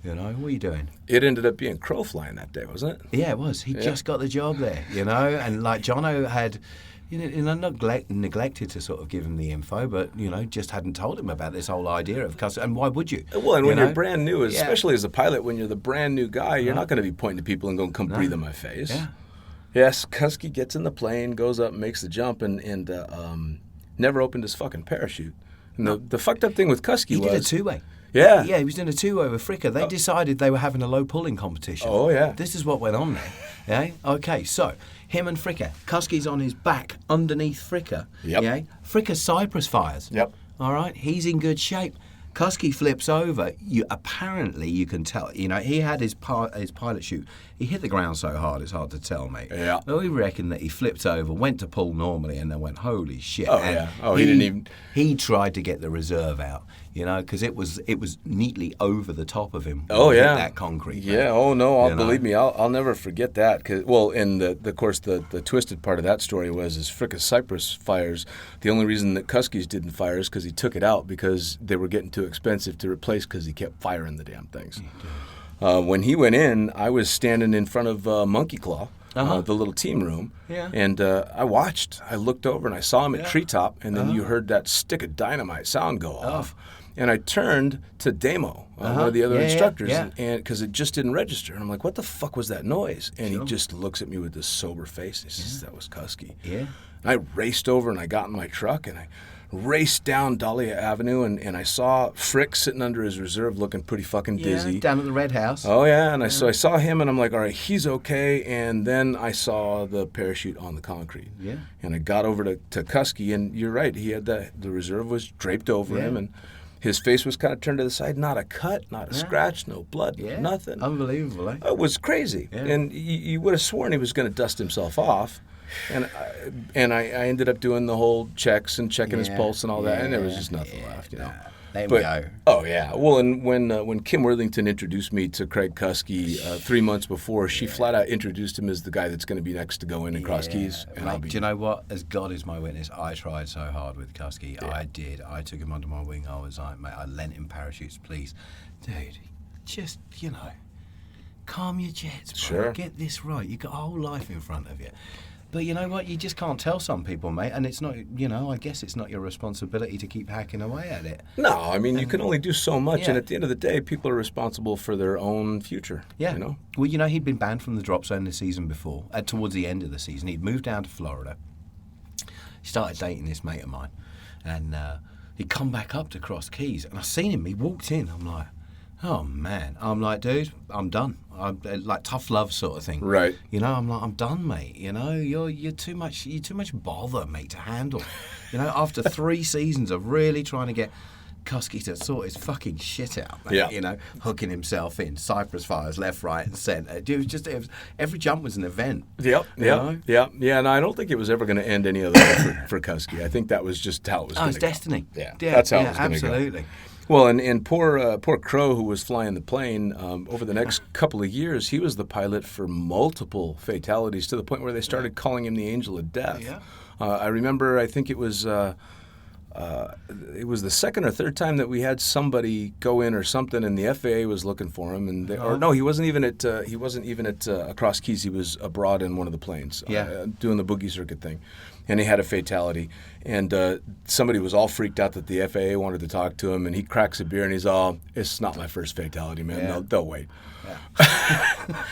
You know, what are you doing? It ended up being Crow flying that day, wasn't it? Yeah, it was. He just got the job there, you know. And like Jono had, you know, neglected to sort of give him the info, but, you know, just hadn't told him about this whole idea of custody. And why would you? Well, and when you you're brand new, especially as a pilot, when you're the brand new guy, you're not going to be pointing to people and going, come breathe in my face. Yeah. Yes, Kusky gets in the plane, goes up, makes the jump, and never opened his fucking parachute. And the fucked up thing with Kusky was... He did a two-way. Yeah. Yeah, he was doing a two-way with Fricka. They decided they were having a low pulling competition. Oh, yeah. This is what went on there. Yeah. Okay, so him and Fricka. Kusky's on his back underneath Fricka. Yep. Yeah. Fricka Cypress fires. Yep. All right. He's in good shape. Kusky flips over. Apparently, you can tell. You know, he had his pilot chute. He hit the ground so hard, it's hard to tell, mate. Yeah. But we reckon that he flipped over, went to pull normally, and then went, holy shit. Oh, and yeah. Oh, he didn't even... He tried to get the reserve out, you know, because it was neatly over the top of him. Oh, yeah. That concrete. Yeah, man. oh, no, You believe know? me, I'll never forget that. And of course, the twisted part of that story was Fricka Cypress fires. The only reason that Kusky's didn't fire is because he took it out because they were getting too expensive to replace because he kept firing the damn things. When he went in, I was standing in front of Monkey Claw, the little team room, and I watched. I looked over and I saw him at Treetop, and then you heard that stick of dynamite sound go off. And I turned to Damo, one of the other instructors, and because it just didn't register. And I'm like, what the fuck was that noise? And he just looks at me with this sober face. He says, that was Kusky. Yeah. And I raced over and I got in my truck and I raced down Dahlia Avenue and I saw Frick sitting under his reserve looking pretty fucking dizzy. Down at the Red House. Oh, yeah. And so I saw him and I'm like, all right, he's okay. And then I saw the parachute on the concrete. Yeah. And I got over to Kusky and you're right. He had the reserve was draped over him and his face was kind of turned to the side. Not a cut, not a scratch, no blood, nothing. Unbelievable, eh? It was crazy. Yeah. And you would have sworn he was going to dust himself off. And I ended up doing the whole checks and checking his pulse and all that, and there was just nothing left, you know. There we go. Oh yeah. Well, and when Kim Worthington introduced me to Craig Kusky 3 months before, she flat out introduced him as the guy that's going to be next to go in and cross keys. And Mate, do you know what? As God is my witness, I tried so hard with Kusky. Yeah. I did. I took him under my wing. I was like, mate, I lent him parachutes, please, dude. Just calm your jets, bro. Sure. Get this right. You got a whole life in front of you. But you know what? You just can't tell some people, mate. And it's not, I guess it's not your responsibility to keep hacking away at it. No, I mean, you can only do so much. And at the end of the day, people are responsible for their own future. Yeah. You know? Well, he'd been banned from the drop zone the season before. Towards the end of the season, he'd moved down to Florida. He started dating this mate of mine. And he'd come back up to Cross Keys. And I seen him. He walked in. I'm like, oh, man. I'm like, dude, I'm done. I'm like tough love sort of thing. Right. I'm like, I'm done, mate. You're too much bother, mate, to handle. After 3 seasons of really trying to get Kusky to sort his fucking shit out, mate. Yeah. Hooking himself in, Cypress fires left, right, and centre. It was every jump was an event. Yep. Yeah. And I don't think it was ever going to end any other way for Kusky. I think that was just how it was going to go. It's destiny. Yeah. That's how it was going to go. Absolutely. Well, and poor Crow, who was flying the plane, over the next couple of years, he was the pilot for multiple fatalities to the point where they started calling him the Angel of Death. Yeah. I remember, I think it was the second or third time that we had somebody go in or something, and the FAA was looking for him, and he wasn't even at Across Keys. He was abroad in one of the planes, doing the boogie circuit thing. And he had a fatality. And somebody was all freaked out that the FAA wanted to talk to him. And he cracks a beer and he's all, it's not my first fatality, man. Yeah. They'll wait.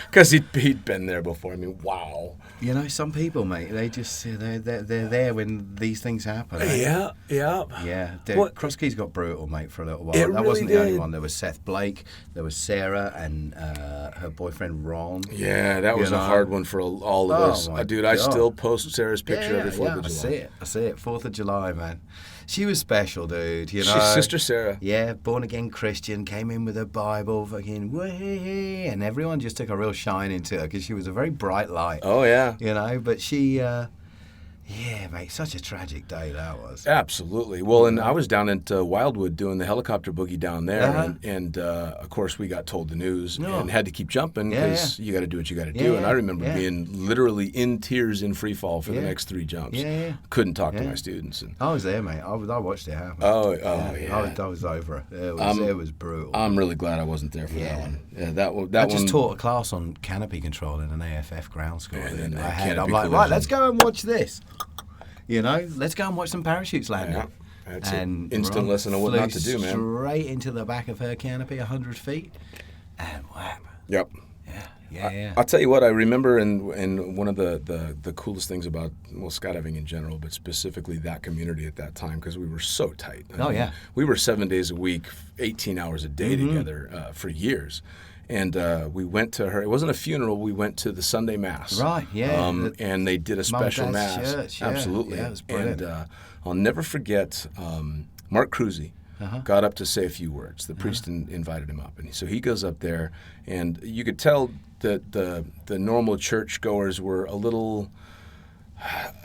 Because he'd been there before. I mean, wow. Some people, mate, they just, they're there when these things happen. Eh? Yeah. Yeah. Cross Keys got brutal, mate, for a little while. That really wasn't the only one. There was Seth Blake, there was Sarah, and her boyfriend Ron. Yeah, that was a hard one for all of us. Dude, I still post Sarah's picture every 4th of July. I see it. 4th of July, man. She was special, dude. She's Sister Sarah. Yeah, born again Christian, came in with a Bible, fucking way, and everyone just took a real shine into her because she was a very bright light. Oh yeah. But she, Yeah, mate, such a tragic day that was. Absolutely. Well, and I was down at Wildwood doing the helicopter boogie down there, Uh-huh. and of course we got told the news No. and had to keep jumping Yeah, because you got to do what you got to Yeah, do. And I yeah, remember yeah. being literally in tears in free fall for the Yeah. next 3 jumps. Yeah, yeah. Couldn't talk to Yeah. my students. And I was there, mate. I watched it happen. yeah. I was over it. It was brutal. I'm really glad I wasn't there for that Yeah. one. Yeah, that I one. just taught a class on canopy control in an AFF ground school. And And then I'm canopy like, right, collision. let's go and watch this. You know, let's go and watch some parachutes landing. Yeah, that's an instant lesson on what not to do, man. Straight into the back of her canopy, 100 feet, and whap. Yep. Yeah. I'll tell you what, I remember in one of the coolest things about, well, skydiving in general, but specifically that community at that time, because we were so tight. I mean, yeah. We were 7 days a week, 18 hours a day Mm-hmm. together for years. And we went to her, it wasn't a funeral, we went to the Sunday Mass. Right, yeah. And they did a special Dad's Mass. church, yeah. Absolutely. Yeah, it was brilliant. And I'll never forget Mark Cruzy. Got up to say a few words. The priest invited him up, and so he goes up there, and you could tell that the normal churchgoers were a little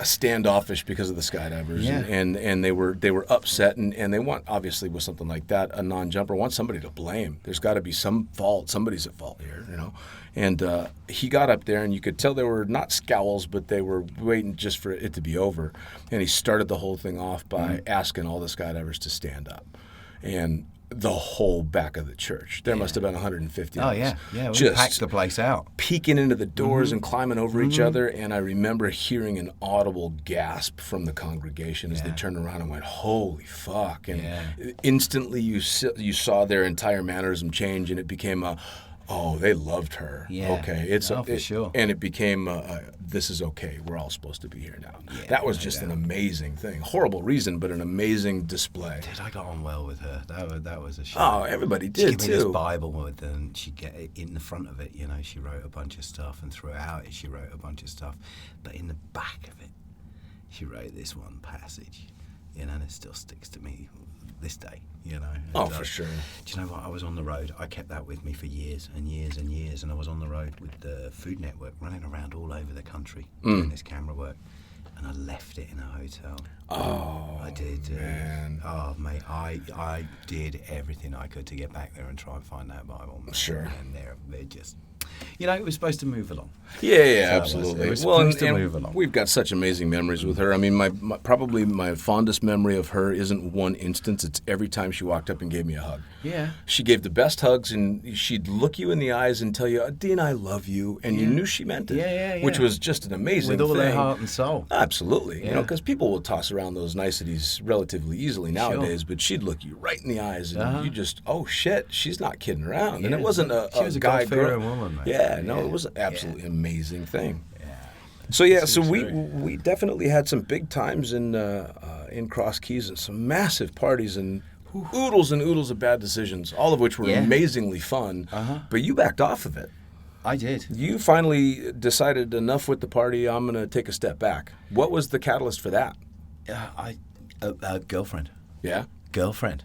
standoffish because of the skydivers, Yeah. and they were upset, and they want, obviously with something like that, a non-jumper wants somebody to blame. There's got to be some fault. Somebody's at fault here, you know. And he got up there, and you could tell there were not scowls, but they were waiting just for it to be over. And he started the whole thing off by asking all the skydivers to stand up, and the whole back of the church. There must have been 150 Oh, of us. yeah. We Just packed the place out. peeking into the doors and climbing over each other, and I remember hearing an audible gasp from the congregation as they turned around and went, "Holy fuck!" And instantly you saw their entire mannerism change, and it became a, "Oh, they loved her." Yeah. Okay, For sure. and it became this is okay. We're all supposed to be here now. That was just an amazing thing. Horrible reason, but an amazing display. Dude, I got on well with her. That was a shame. Oh, everybody She did gave me this too. Bible with, and she get it in the front of it. You know, she wrote a bunch of stuff, and throughout it, she wrote a bunch of stuff. But in the back of it, she wrote this one passage. You know, and it still sticks to me this day. You know. Oh, And, for sure. Do you know what? I was on the road. I kept that with me for years and years and years, and I was on the road with the Food Network, running around all over the country doing this camera work. And I left it in a hotel. Oh, I did. man. Oh, mate, I did everything I could to get back there and try and find that Bible. Man. Sure. And they just, you know, it was supposed to move along. Yeah, So it was- absolutely. it was Well, supposed to move along. we've got such amazing memories with her. I mean, probably my fondest memory of her isn't one instance. It's every time she walked up and gave me a hug. Yeah. She gave the best hugs, and she'd look you in the eyes and tell you, "Dean, I love you," and you knew she meant it. Yeah. Which was just an amazing With all thing. their heart and soul. Absolutely, you know, Yeah. because people will toss around those niceties relatively easily nowadays, but she'd look you right in the eyes, and you just, oh shit, she's not kidding around, and Yeah. it wasn't She was a guy God-fearing girl. woman, mate. Yeah, no, it was an absolutely amazing thing. So we definitely had some big times in Cross Keys and some massive parties and oodles and oodles of bad decisions, all of which were amazingly fun. But you backed off of it. I did. You finally decided enough with the party. I'm going to take a step back. What was the catalyst for that? Girlfriend. Yeah, Girlfriend.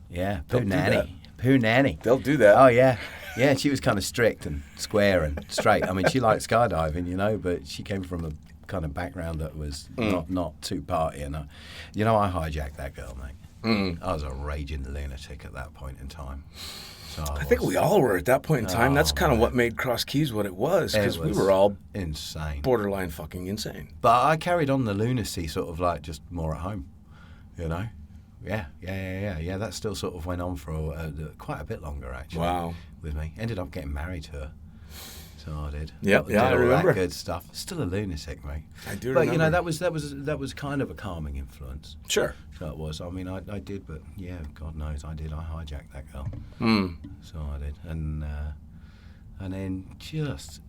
Yeah. They'll Poo do nanny. Poo nanny. they'll do that. Oh, yeah. Yeah, she was kind of strict and square and straight. I mean, she liked skydiving, you know, but she came from a kind of background that was not too party. And you know, I hijacked that girl, mate. I was a raging lunatic at that point in time. So I think we all were at that point in time. That's kind of what made Cross Keys what it was, because we were all insane. borderline fucking insane. But I carried on the lunacy sort of like just more at home, you know? Yeah. That still sort of went on for quite a bit longer, actually. Wow. With me. Ended up getting married to her. So I did. Yep, Did yeah, I all remember. That good stuff. Still a lunatic, mate. I do But remember. you know, that was kind of a calming influence. Sure. So it was. I mean, I did, but yeah, God knows I did. I hijacked that girl. So I did, and then just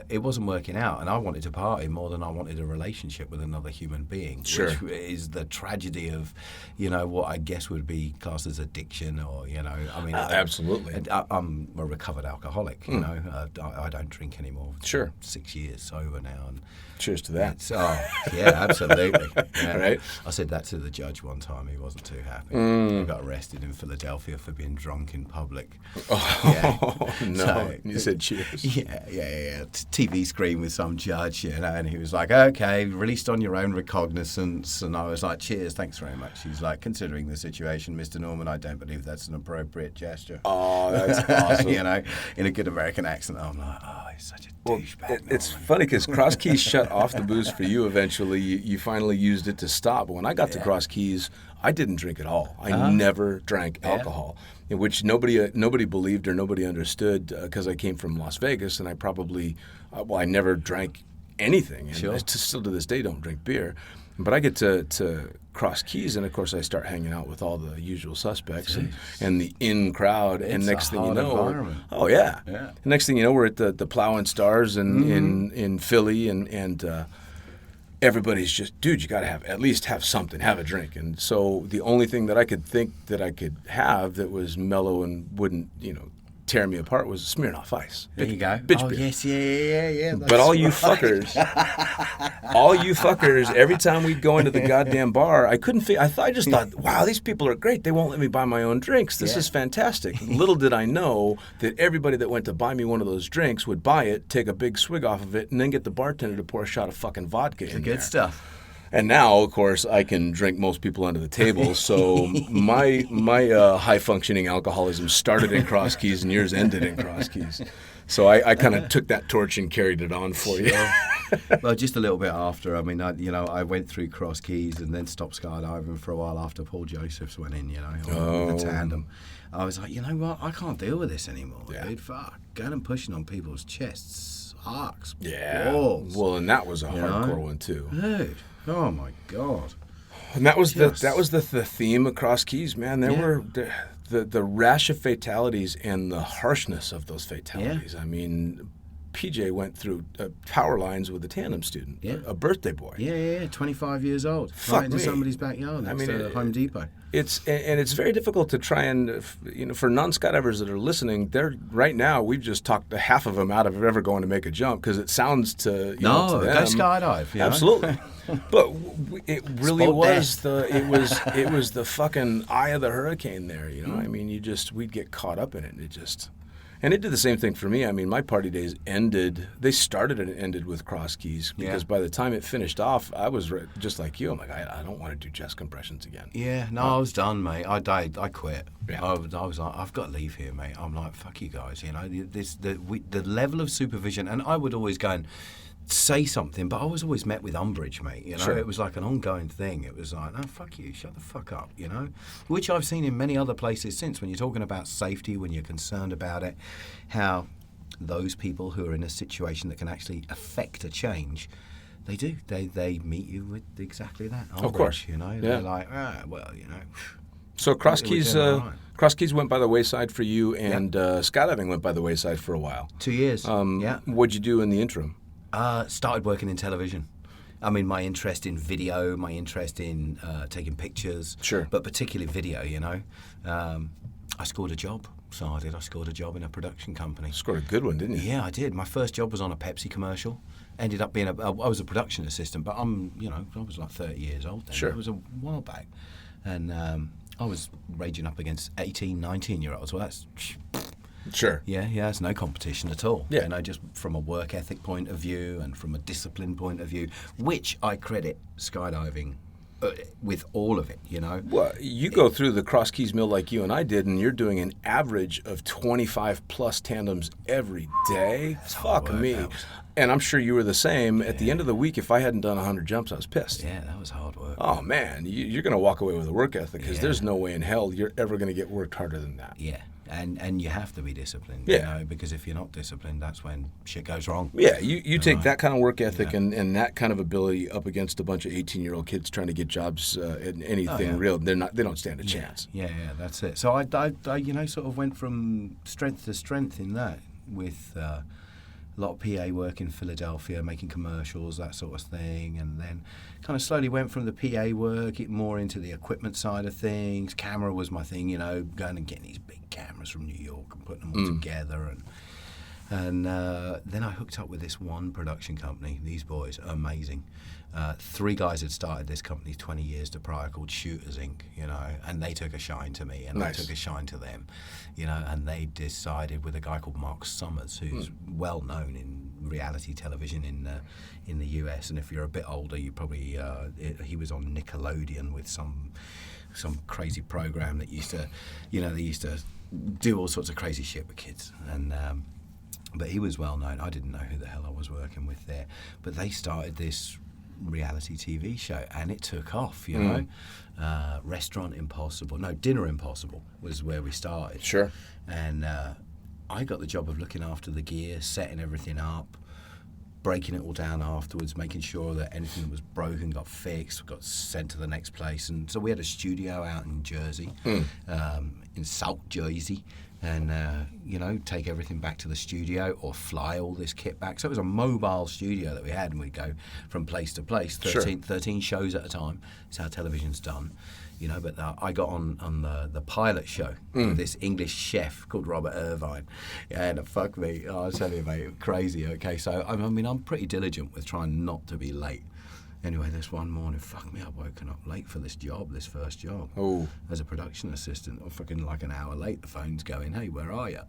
it wasn't working out, and I wanted to party more than I wanted a relationship with another human being. Sure. Which is the tragedy of, you know, what I guess would be classed as addiction, or you know, I mean, Absolutely. I'm a recovered alcoholic. You know, I don't drink anymore. Sure. 6 years sober now, and Cheers to that. it's, yeah, absolutely. Yeah. Right. I said that to the judge one time. He wasn't too happy. I got arrested in Philadelphia for being drunk in public. Oh, no. So, You said cheers. Yeah. TV screen with some judge, and he was like, okay, released on your own recognizance. And I was like, cheers, thanks very much. He's like, considering the situation, Mr. Norman, I don't believe that's an appropriate gesture. Oh, that's awesome. In a good American accent. I'm like, oh, he's such a douchebag. It's funny because Cross Keys shut off the booze for you eventually. You finally used it to stop. But when I got to Cross Keys, I didn't drink at all. I never drank alcohol, in which nobody believed or nobody understood because I came from Las Vegas and I probably, I never drank anything. And I still to this day don't drink beer. But I get to Cross Keys, and of course I start hanging out with all the usual suspects and the in crowd. And next thing you know, next thing you know, we're at the Plow and Stars in Philly, and everybody's just, dude, you got to at least have something, have a drink. And so the only thing that I could think that I could have that was mellow and wouldn't, tear me apart was Smirnoff Ice. There you go. Bitch beer. Yes, yeah. But all you fuckers, every time we'd go into the goddamn bar, I just thought, wow, these people are great. They won't let me buy my own drinks. This is fantastic. Little did I know that everybody that went to buy me one of those drinks would buy it, take a big swig off of it, and then get the bartender to pour a shot of fucking vodka in there. Good stuff. And now, of course, I can drink most people under the table. So my high-functioning alcoholism started in Cross Keys and yours ended in Cross Keys. So I kind of took that torch and carried it on for you. Well, just a little bit after. I mean, I went through Cross Keys and then stopped skydiving for a while after Paul Josephs went in, on the tandem. I was like, you know what? I can't deal with this anymore, dude. Fuck. Going and pushing on people's chests sucks. Yeah. Balls. Well, and that was a hardcore one, too. Dude. Oh my God! And that was the theme of Cross Keys, man. There were the rash of fatalities and the harshness of those fatalities. I mean, PJ went through power lines with a tandem student, a birthday boy. Yeah, 25 years old. Fuck right into me. somebody's backyard next to Home Depot. It's very difficult to try and, for non-skydivers that are listening, right now, we've just talked half of them out of ever going to make a jump because it sounds to them. Go skydive. Absolutely. But it really was it was the fucking eye of the hurricane there, I mean, we'd get caught up in it, and it did the same thing for me. I mean, my party days they started and ended with Cross Keys because by the time it finished off, I was just like you. I'm like, I don't want to do chest compressions again. Yeah, no, I was done, mate. I quit. Yeah. I was like, I've got to leave here, mate. I'm like, fuck you guys, the level of supervision, and I would always go and say something, but I was always met with umbrage, mate. Sure. It was like an ongoing thing. It was like, oh, fuck you, shut the fuck up, which I've seen in many other places since. When you're talking about safety, when you're concerned about it, how those people who are in a situation that can actually affect a change, they do. They meet you with exactly that. Umbrage, of course, They're like, So Cross Keys went by the wayside for you, and skydiving went by the wayside for a while. 2 years. What'd you do in the interim? Started working in television. I mean, my interest in video, my interest in taking pictures, but particularly video, I scored a job. So I did. I scored a job in a production company. Scored a good one, didn't you? Yeah, I did. My first job was on a Pepsi commercial. Ended up being I was a production assistant, but I was like 30 years old then. Sure. It was a while back. And I was raging up against 18, 19-year-olds. Well, that's... Sure. Yeah, it's no competition at all. Yeah. Just from a work ethic point of view and from a discipline point of view, which I credit skydiving with all of it, Well, you go through the Cross Keys mill like you and I did, and you're doing an average of 25 plus tandems every day. Fuck me. And I'm sure you were the same. At the end of the week, if I hadn't done 100 jumps, I was pissed. Yeah, that was hard work. Oh, man. You're going to walk away with a work ethic because there's no way in hell you're ever going to get worked harder than that. Yeah. And you have to be disciplined, because if you're not disciplined, that's when shit goes wrong. Yeah, you take that kind of work ethic and that kind of ability up against a bunch of 18-year-old kids trying to get jobs in anything real. They don't stand a chance. Yeah, that's it. So I sort of went from strength to strength in that with a lot of PA work in Philadelphia, making commercials, that sort of thing, and then kind of slowly went from the PA work more into the equipment side of things. Camera was my thing, going and getting these big cameras from New York and putting them all together, And then I hooked up with this one production company. These boys are amazing. 3 guys had started this company 20 years prior called Shooters Inc., and they took a shine to me, and Nice. I took a shine to them, and they decided with a guy called Mark Summers, who's well known in reality television in the US, and if you're a bit older, you probably he was on Nickelodeon with some crazy program that used to, they used to do all sorts of crazy shit with kids, and but he was well known. I didn't know who the hell I was working with there, but they started this reality TV show, and it took off. Restaurant Impossible, no, Dinner Impossible was where we started. Sure. And I got the job of looking after the gear, setting everything up, breaking it all down afterwards, making sure that anything that was broken got fixed, got sent to the next place. And so we had a studio out in Jersey, in South Jersey, and take everything back to the studio or fly all this kit back. So it was a mobile studio that we had, and we'd go from place to place, 13 shows at a time. It's how television's done. But I got on the pilot show with this English chef called Robert Irvine, and fuck me, I was telling you, mate, crazy. Okay, so I'm pretty diligent with trying not to be late. Anyway, this one morning, fuck me, I've woken up late for this first job. Oh. As a production assistant, or fucking like an hour late, the phone's going, hey, where are you?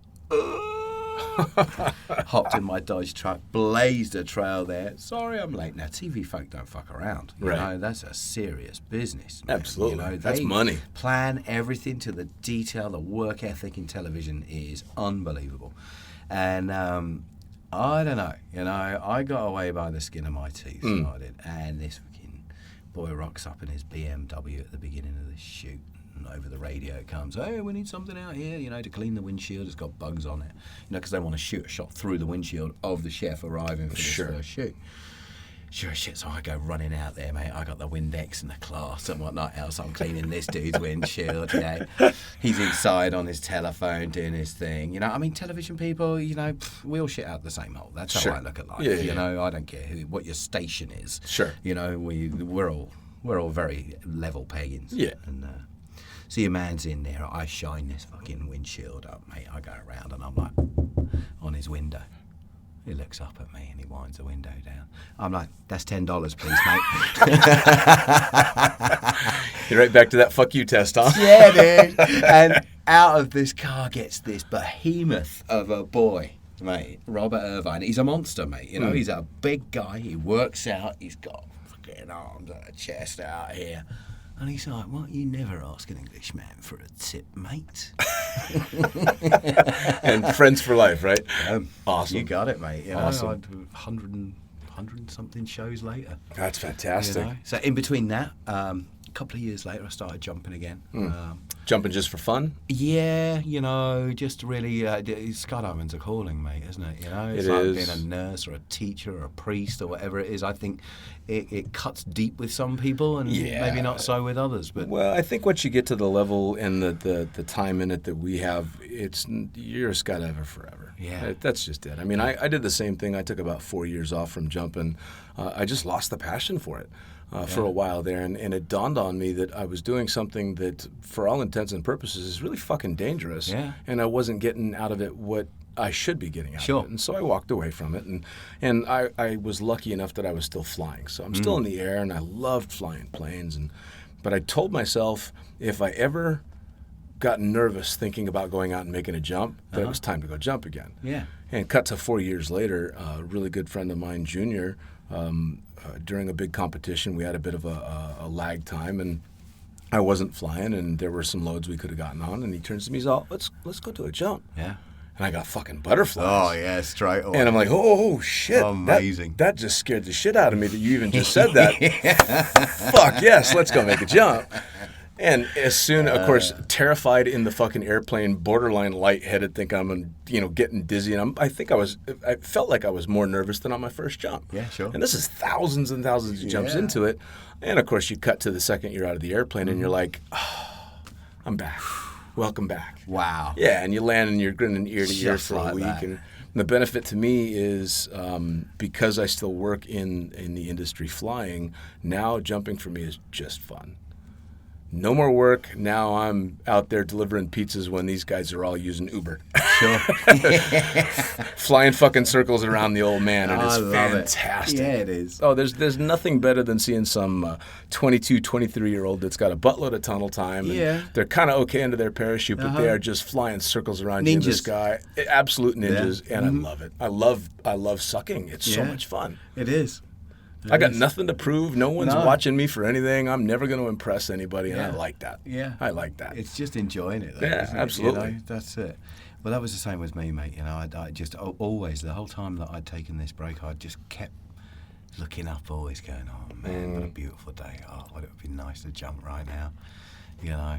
Hopped in my Dodge truck, blazed a trail there. Sorry, I'm late. Now, TV folk don't fuck around. That's a serious business, man. Absolutely. That's money. Plan everything to the detail. The work ethic in television is unbelievable. And I don't know. I got away by the skin of my teeth. So I did. And this fucking boy rocks up in his BMW at the beginning of the shoot. And over the radio it comes, hey, we need something out here, to clean the windshield. It's got bugs on it. Because they want to shoot a shot through the windshield of the chef arriving for this first shoot. Sure as shit, so I go running out there, mate. I got the Windex and the cloth and whatnot else. I'm cleaning this dude's windshield, He's inside on his telephone doing his thing. Television people, we all shit out the same hole. That's how I look at life. Yeah. I don't care what your station is. Sure. We're all very level pagans. Yeah. And so your man's in there. I shine this fucking windshield up, mate. I go around and I'm like on his window. He looks up at me and he winds the window down. I'm like, that's $10, please, mate. You're right back to that fuck you test, huh? Yeah, dude. And out of this car gets this behemoth of a boy, mate, Robert Irvine. He's a monster, mate. He's a big guy. He works out. He's got fucking arms and a chest out here. And he's like, well, you never ask an Englishman for a tip, mate. And friends for life, right? Awesome. You got it, mate. Awesome. 100 something shows later. That's fantastic. So in between that, a couple of years later, I started jumping again. Jumping just for fun? Yeah, just really, skydiving's a calling, mate, isn't it? It's it like is. being a nurse or a teacher or a priest or whatever it is. I think it cuts deep with some people and maybe not so with others. But well, I think once you get to the level and the time in it that we have, you're a skydiver forever. Yeah. That's just it. I did the same thing. I took about 4 years off from jumping. I just lost the passion for it. For a while there, and it dawned on me that I was doing something that, for all intents and purposes, is really fucking dangerous, and I wasn't getting out of it what I should be getting out of it. And so I walked away from it, and I was lucky enough that I was still flying. So I'm still in the air, and I loved flying planes. But I told myself if I ever got nervous thinking about going out and making a jump, that it was time to go jump again. Yeah. And cut to 4 years later, a really good friend of mine, Junior, during a big competition, we had a bit of a lag time, and I wasn't flying, and there were some loads we could have gotten on, and he turns to me, he's all, let's go do a jump. Yeah. And I got fucking butterflies. Oh, yeah, straight away. And I'm like, oh shit. Amazing. That just scared the shit out of me that you even just said that. Fuck yes, let's go make a jump. And as soon, of course, terrified in the fucking airplane, borderline lightheaded, think I'm, getting dizzy. And I felt like I was more nervous than on my first jump. Yeah, sure. And this is thousands and thousands of jumps into it. And of course, you cut to the second you're out of the airplane and you're like, I'm back. Welcome back. Wow. Yeah, and you land and you're grinning ear to ear for a week. That. And the benefit to me is because I still work in the industry flying, now jumping for me is just fun. no more work. Now I'm out there delivering pizzas when these guys are all using Uber. Sure. Flying fucking circles around the old man. And I it's love fantastic. it. Yeah, it is. Oh, there's nothing better than seeing some 22, 23-year-old that's got a buttload of tunnel time. And Yeah. they're kind of okay under their parachute, but they are just flying circles around you in the Ninjas. sky. Absolute ninjas, Yeah. and I love it. I love sucking. It's so Yeah. much fun. It is. I got nothing to prove. No one's No. watching me for anything. I'm never going to impress anybody, and I Yeah. like that. Yeah. I like that. It's just enjoying it. Though, Yeah, isn't it? absolutely. You know, that's it. Well, that was the same with me, mate. You know, I just always, the whole time that I'd taken this break, I just kept looking up, always going, oh man, what a beautiful day. Oh, it would be nice to jump right now, you know.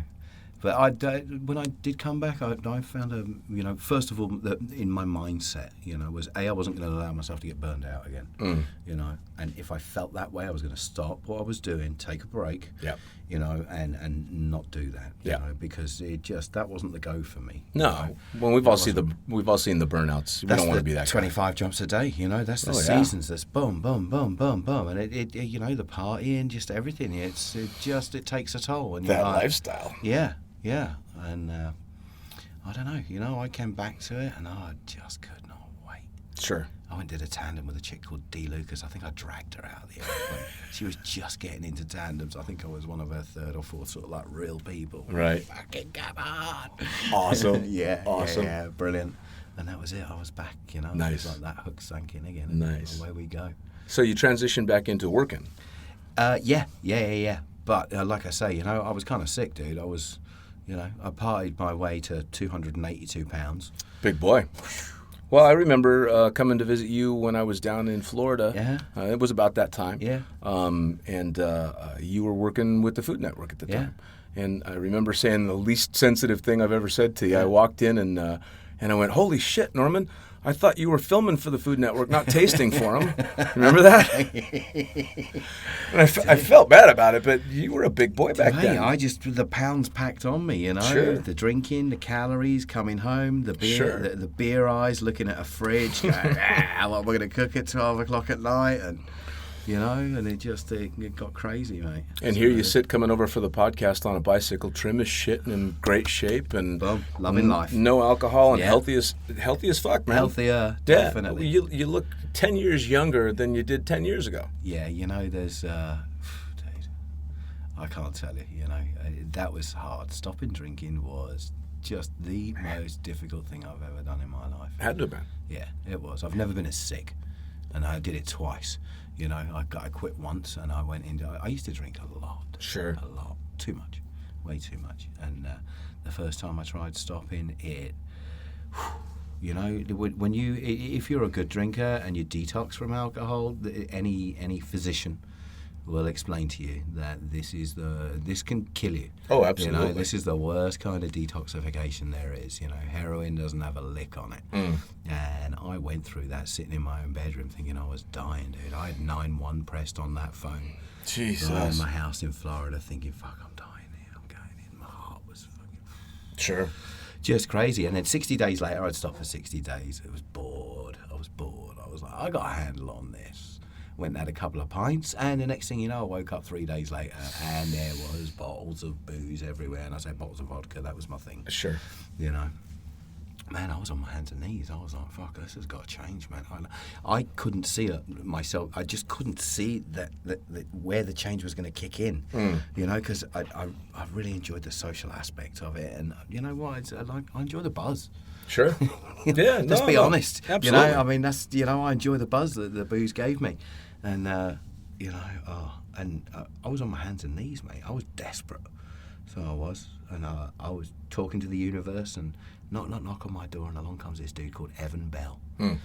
But when I did come back, I found first of all, that in my mindset, you know, was I wasn't going to allow myself to get burned out again, you know. And if I felt that way, I was going to stop what I was doing, take a break, you know, and not do that, you know, because that wasn't the go for me. No, you know? well, we've all seen the burnouts. We don't want to be that guy. 25 jumps a day, you know. That's the seasons. That's boom, boom, boom, boom, boom, and it you know, the partying, just everything. It takes a toll. And That lifestyle. Yeah, and I don't know, you know, I came back to it and I just could not wait. Sure. I went and did a tandem with a chick called Dee Lucas. I think I dragged her out of the airplane. She was just getting into tandems. I think I was one of her third or fourth sort of like real people. Right. Fucking come on. Awesome. Yeah, Awesome. Yeah, brilliant. And that was it. I was back, you know. Nice. It was like that hook sank in again. And Nice. away we go. So you transitioned back into working. Yeah. But like I say, you know, I was kind of sick, dude. I partied my way to 282 pounds. Big boy. Well, I remember coming to visit you when I was down in Florida. Yeah. It was about that time. Yeah. And you were working with the Food Network at the time. And I remember saying the least sensitive thing I've ever said to you. I walked in and I went, "Holy shit, Norman! I thought you were filming for the Food Network, not tasting for them." Remember that? And I felt bad about it, but you were a big boy back then. The pounds packed on me, you know. Sure. The drinking, the calories, coming home, the beer, Sure. the beer eyes, looking at a fridge, going, what we're going to cook at 12 o'clock at night, and you know, and it got crazy, mate. And here you sit coming over for the podcast on a bicycle, trim as shit and in great shape, and boom, loving life. No alcohol and healthy as fuck, man. Healthier, definitely. You look 10 years younger than you did 10 years ago. Yeah, you know, there's, dude, I can't tell you, you know, that was hard. Stopping drinking was just the most difficult thing I've ever done in my life. Had to have been. Yeah, it was. I've never been as sick, and I did it twice. You know, I quit once, and I went into. I used to drink a lot. Sure. A lot, too much, way too much. And the first time I tried stopping, you know, if you're a good drinker and you detox from alcohol, any physician will explain to you that this can kill you. Oh, absolutely. You know, this is the worst kind of detoxification there is. You know, heroin doesn't have a lick on it. And I went through that sitting in my own bedroom thinking I was dying, dude. I had 9-1 pressed on that phone. Jesus. In my house in Florida thinking, fuck, I'm dying here. I'm going in. My heart was fucking... Sure. Just crazy. And then 60 days later, I'd stopped for 60 days. I was bored. I was like, I got a handle on this. Went and had a couple of pints, and the next thing you know, I woke up 3 days later, and there was bottles of booze everywhere. And I said bottles of vodka. That was my thing. Sure. You know, man, I was on my hands and knees. I was like, fuck, this has got to change, man. I couldn't see it myself. I just couldn't see that where the change was going to kick in. You know, because I really enjoyed the social aspect of it, and you know what? I enjoy the buzz. Sure. Yeah. Let's be honest. Absolutely. You know, I mean, that's, you know, I enjoy the buzz that the booze gave me. And, you know, I was on my hands and knees, mate. I was desperate. So I was. And I was talking to the universe and knock on my door, and along comes this dude called Evan Bell. And,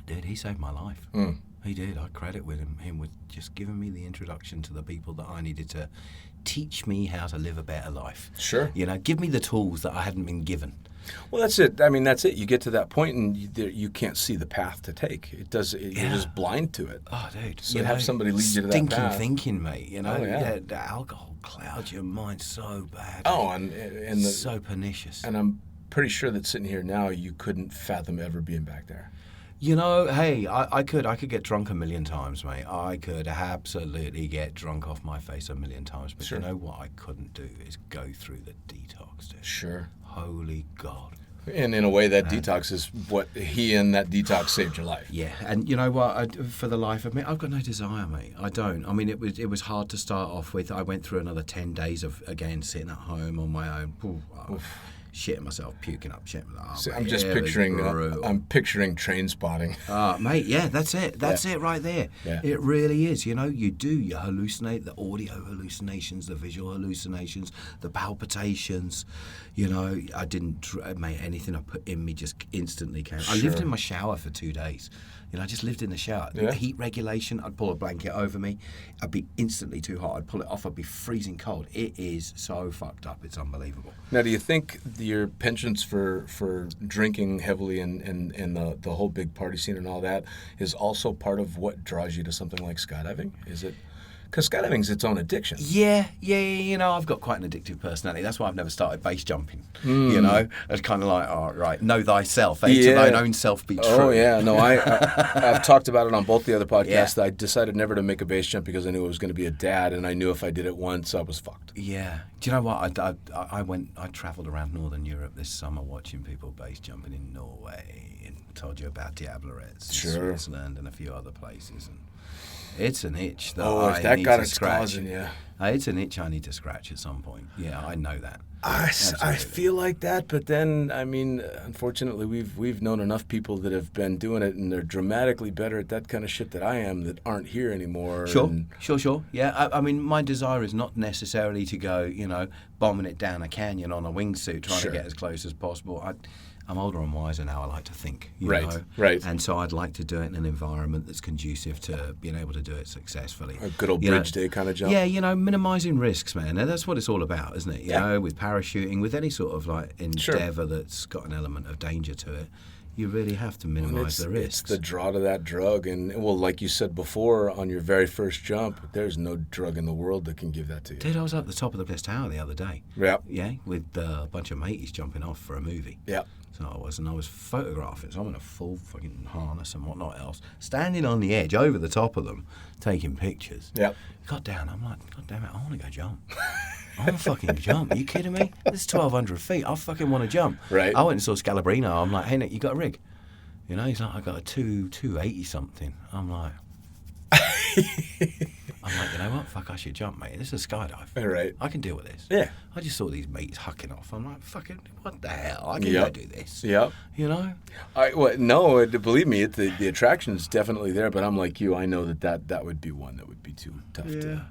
dude, he saved my life. He did. I credit with him with just giving me the introduction to the people that I needed to teach me how to live a better life. Sure. You know, give me the tools that I hadn't been given. Well, that's it. I mean, that's it. You get to that point and you can't see the path to take. You're just blind to it. Oh, dude. So have somebody lead you to that stinking path. thinking, mate. You know, yeah. the alcohol clouds your mind so bad. Oh, and so pernicious. And I'm pretty sure that sitting here now, you couldn't fathom ever being back there. You know, hey, I could get drunk a million times, mate. I could absolutely get drunk off my face a million times. But Sure. you know what I couldn't do is go through the detox, dude. Sure. Holy God. And in a way, that detox is what he and that detox saved your life. Yeah, and you know what? For the life of me, I've got no desire, mate. I don't. I mean, it was hard to start off with. I went through another 10 days of, again, sitting at home on my own. Shitting myself, puking up, shit. Oh, See, mate, I'm just it was picturing. brutal. I'm picturing Train Spotting. Mate, yeah, that's it. That's it right there. Yeah. It really is. You know, you hallucinate, the audio hallucinations, the visual hallucinations, the palpitations. You know, I didn't, mate, anything I put in me just instantly came. I lived Sure. in my shower for 2 days. You know, I just lived in the shower. Yeah. Heat regulation, I'd pull a blanket over me. I'd be instantly too hot. I'd pull it off. I'd be freezing cold. It is so fucked up. It's unbelievable. Now, do you think your penchant for drinking heavily and the whole big party scene and all that is also part of what draws you to something like skydiving? Is it? Because skydiving's its own addiction. Yeah, you know, I've got quite an addictive personality. That's why I've never started base jumping. You know, it's kind of like, oh, right, know thyself, eh? Yeah. To thine own self be true. Oh, yeah. No, I've talked about it on both the other podcasts. Yeah. I decided never to make a base jump because I knew I was going to be a dad, and I knew if I did it once, I was fucked. Yeah. Do you know what? I travelled around Northern Europe this summer watching people base jumping in Norway and told you about Diablerets, Sure. Switzerland and a few other places. And it's an itch that Oh, if I that need got to its scratch. claws in you. It's an itch I need to scratch at some point. Yeah, I know that. I Absolutely. feel like that, but then, I mean, unfortunately, we've known enough people that have been doing it, and they're dramatically better at that kind of shit that I am that aren't here anymore. Sure, and- sure. Yeah, I mean, my desire is not necessarily to go, you know, bombing it down a canyon on a wingsuit, trying Sure. to get as close as possible. I'm older and wiser now. I like to think, you Right, know. right. And so I'd like to do it in an environment that's conducive to being able to do it successfully. A good old You know, bridge day kind of jump. Yeah, you know, minimising risks, man. And that's what it's all about, isn't it? You Yeah. know, with parachuting, with any sort of like endeavour that's got an element of danger to it, you really have to minimise the risks. It's the draw to that drug. And, well, like you said before, on your very first jump, there's no drug in the world that can give that to you. Dude, I was up the top of the best tower the other day. Yeah. Yeah, with a bunch of mateys jumping off for a movie. Yeah. So I was photographing. So I'm in a full fucking harness and whatnot else, standing on the edge over the top of them, taking pictures. Yeah. Got down. I'm like, God damn it, I want to go jump. I want to fucking jump. Are you kidding me? This is 1,200 feet. I fucking want to jump. Right. I went and saw Scalabrino. I'm like, hey, Nick, you got a rig? You know, he's like, I got a 280 something. I'm like, you know what? Fuck, I should jump, mate. This is a skydive. All right. I can deal with this. Yeah. I just saw these mates hucking off. I'm like, fucking, what the hell? I can Yep. go do this. Yep. You know? No, believe me, the attraction is definitely there, but I'm like you. I know that would be one that would be too tough to.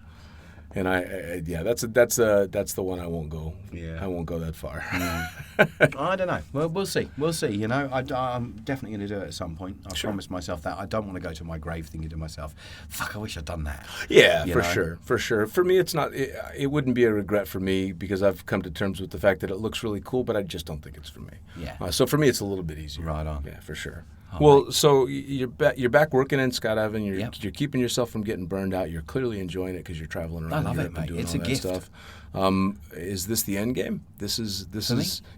And that's the one I won't go. Yeah. I won't go that far. I don't know. Well, we'll see. We'll see. You know, I'm definitely going to do it at some point. I Sure. promised myself that. I don't want to go to my grave thinking to myself, fuck, I wish I'd done that. Yeah, You for know? sure. For me, it's not. It wouldn't be a regret for me because I've come to terms with the fact that it looks really cool, but I just don't think it's for me. Yeah. So for me, it's a little bit easier. Right on. Yeah, for sure. Oh, Well, so you're back working in skydiving. Yep. You're keeping yourself from getting burned out. You're clearly enjoying it because you're traveling around I love Europe it, and mate. doing It's all a that gift. stuff. Is this the end game? This is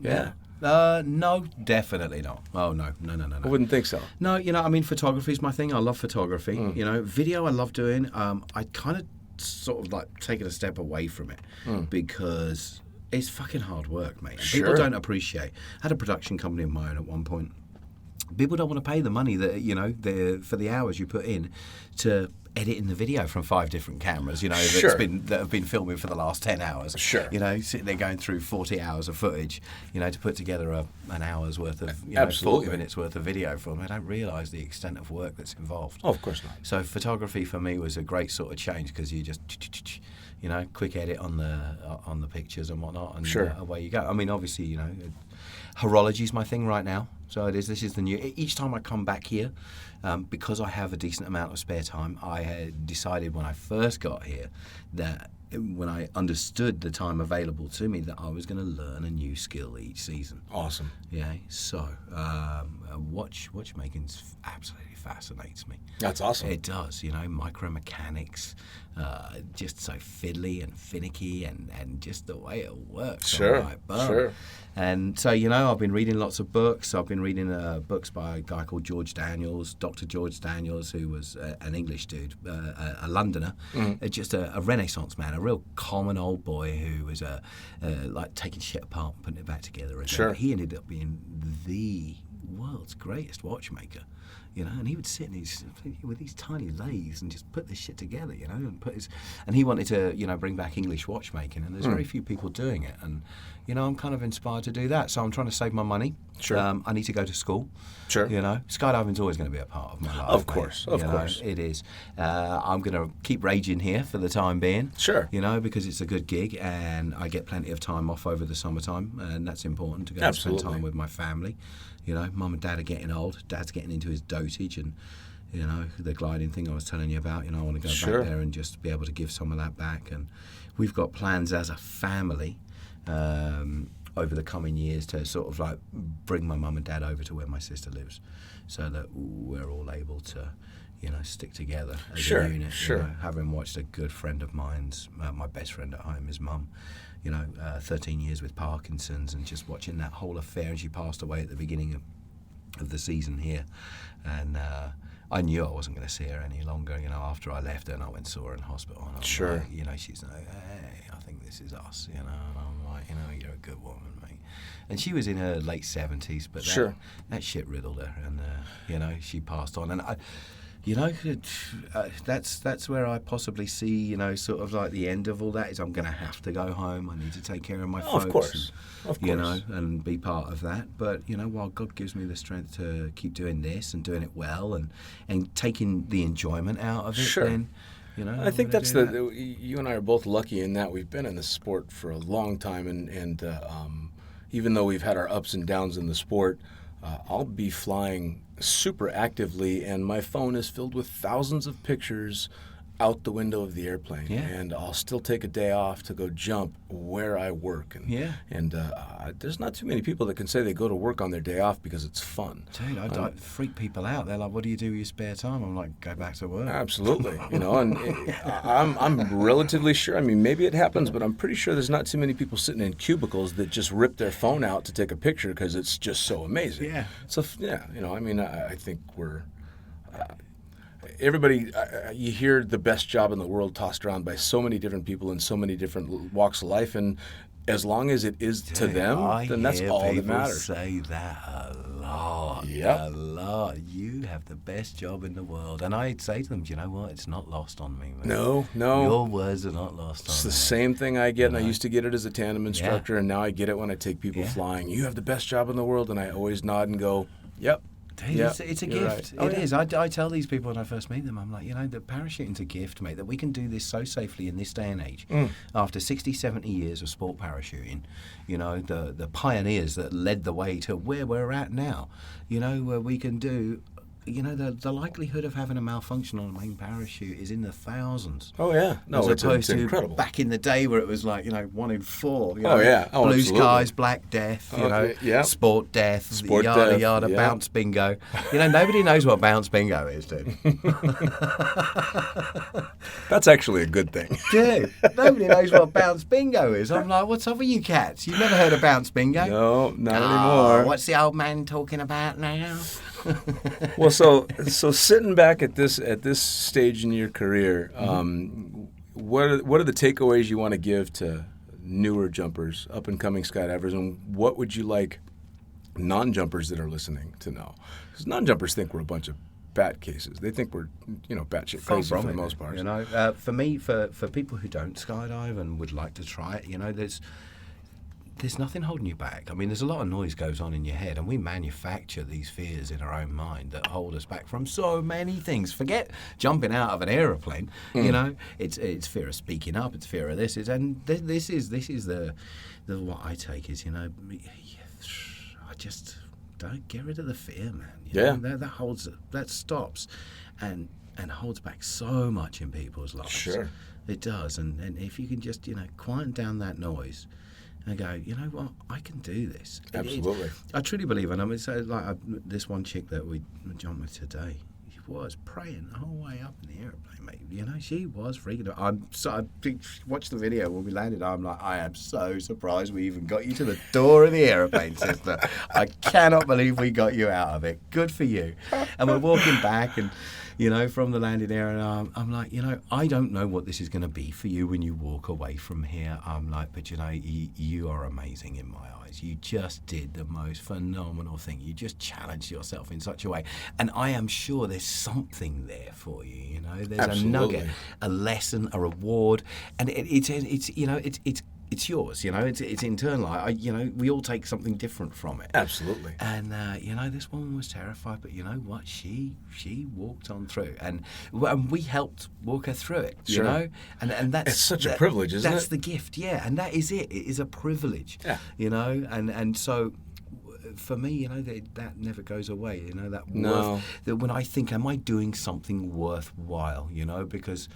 Yeah. No, definitely not. Oh, no. I wouldn't think so. No, you know, I mean, photography is my thing. I love photography. Mm. You know, video I love doing. I kind of sort of like taken a step away from it because it's fucking hard work, mate. And People Sure. don't appreciate. I had a production company of my own at one point. People don't want to pay the money that, you know, for the hours you put in to edit in the video from 5 different cameras, you know, Sure. that have been filming for the last 10 hours. Sure. You know, sitting there going through 40 hours of footage, you know, to put together an hour's worth of, you know, Absolutely. 40 minutes worth of video for them. I don't realise the extent of work that's involved. Oh, of course not. So photography for me was a great sort of change because you just, you know, quick edit on the pictures and whatnot, and Sure. away you go. I mean, obviously, you know, horology is my thing right now. So it is. This is the new. Each time I come back here, because I have a decent amount of spare time, I had decided when I first got here that when I understood the time available to me that I was going to learn a new skill each season. Awesome. Yeah. So watchmaking absolutely fascinates me. That's awesome. It does, you know, micromechanics, just so fiddly and finicky, and just the way it works. Sure, I'm like, boom. sure. And so, I've been reading lots of books. I've been reading books by a guy called George Daniels, Dr. George Daniels, who was an English dude, a Londoner, just a Renaissance man, a real common old boy who was like taking shit apart and putting it back together again. Sure. He ended up being the world's greatest watchmaker. And he would sit with these tiny lathes and just put this shit together, and he wanted to, bring back English watchmaking, and there's very few people doing it, and, I'm kind of inspired to do that, so I'm trying to save my money. Sure. I need to go to school. Sure. Skydiving's always going to be a part of my life. Of course, mate. of course. It is. I'm going to keep raging here for the time being. Sure. Because it's a good gig, and I get plenty of time off over the summertime, and that's important to go and spend time with my family. Mum and Dad are getting old. Dad's getting into his dotage, and the gliding thing I was telling you about. I want to go back there and just be able to give some of that back. And we've got plans as a family over the coming years to sort of like bring my mum and dad over to where my sister lives, so that we're all able to, stick together as a unit. Sure. Having watched a good friend of mine's, my best friend at home, his mum, 13 years with Parkinson's, and just watching that whole affair. And she passed away at the beginning of the season here, and I knew I wasn't going to see her any longer. After I left her and I went and saw her in hospital. And Sure. Like, she's like, hey, I think this is us. And I'm like, you're a good woman, mate. And she was in her late 70s, but that shit riddled her, and she passed on. And that's where I possibly see, sort of like the end of all that is I'm going to have to go home. I need to take care of my folks. Of course. And be part of that. But, while God gives me the strength to keep doing this and doing it well and taking the enjoyment out of it, then, I think that's you and I are both lucky in that we've been in the sport for a long time, and even though we've had our ups and downs in the sport, I'll be flying super actively, and my phone is filled with thousands of pictures out the window of the airplane, and I'll still take a day off to go jump where I work. And there's not too many people that can say they go to work on their day off because it's fun. Dude, I freak people out. They're like, "What do you do with your spare time?" I'm like, "Go back to work." Absolutely, and I'm relatively sure. I mean, maybe it happens, but I'm pretty sure there's not too many people sitting in cubicles that just rip their phone out to take a picture because it's just so amazing. Yeah. So I think we're. Everybody, you hear the best job in the world tossed around by so many different people in so many different walks of life, and as long as it is to them, then that's all that matters. I hear people say that a lot. Yep. A lot. You have the best job in the world. And I say to them, do you know what? It's not lost on me, man. No. Your words are not lost on me. It's the same thing I get, and I used to get it as a tandem instructor, and now I get it when I take people flying. You have the best job in the world, and I always nod and go, yep. Dude, it's a gift. Right. It is. I tell these people when I first meet them, I'm like, the parachuting's a gift, mate, that we can do this so safely in this day and age. After 60, 70 years of sport parachuting, the pioneers that led the way to where we're at now, where we can do... the likelihood of having a malfunction on a main parachute is in the thousands. Oh, yeah. No, as opposed it's incredible. to back in the day where it was like, 1 in 4. Blue absolutely. Skies, black death, sport death, yada, bounce bingo. Nobody knows what bounce bingo is, dude. That's actually a good thing. Dude, nobody knows what bounce bingo is. I'm like, what's up with you cats? You've never heard of bounce bingo? No, not anymore. What's the old man talking about now? Well, so sitting back at this stage in your career, what are the takeaways you want to give to newer jumpers, up and coming skydivers, and what would you like non-jumpers that are listening to know? Because non-jumpers think we're a bunch of bat cases. They think we're batshit crazy for the most part. For me, for people who don't skydive and would like to try it, there's nothing holding you back. I mean, there's a lot of noise goes on in your head, and we manufacture these fears in our own mind that hold us back from so many things. Forget jumping out of an aeroplane. It's fear of speaking up. It's fear of this. This is the what I take is I just don't get rid of the fear, man. That stops, and holds back so much in people's lives. Sure, it does. And if you can just quieten down that noise. And go, you know what? I can do this. Absolutely. I truly believe, and I mean, so like this one chick that we jumped with today. was praying the whole way up in the airplane, mate. You know, she was freaking out. I watched the video when we landed. I'm like, I am so surprised we even got you to the door of the airplane, sister. I cannot believe we got you out of it. Good for you. And we're walking back, and you know, from the landing area, and I'm like, you know, I don't know what this is going to be for you when you walk away from here. I'm like, but you know, you are amazing in my eyes. You just did the most phenomenal thing. You just challenged yourself in such a way, and I am sure there's something there for you. You know, there's Absolutely. a nugget, a lesson, a reward, and it's you know, it's yours, you know. It's internal. You know, we all take something different from it. Absolutely. And you know, this woman was terrified, but you know what? She walked on through, and we helped walk her through it. Sure. You know, and that's It's such a privilege, isn't that's it? the gift, yeah. And that is it. It is a privilege. Yeah. You know, and so. For me, you know, that never goes away. You know, that No. worth. That when I think, am I doing something worthwhile? You know, because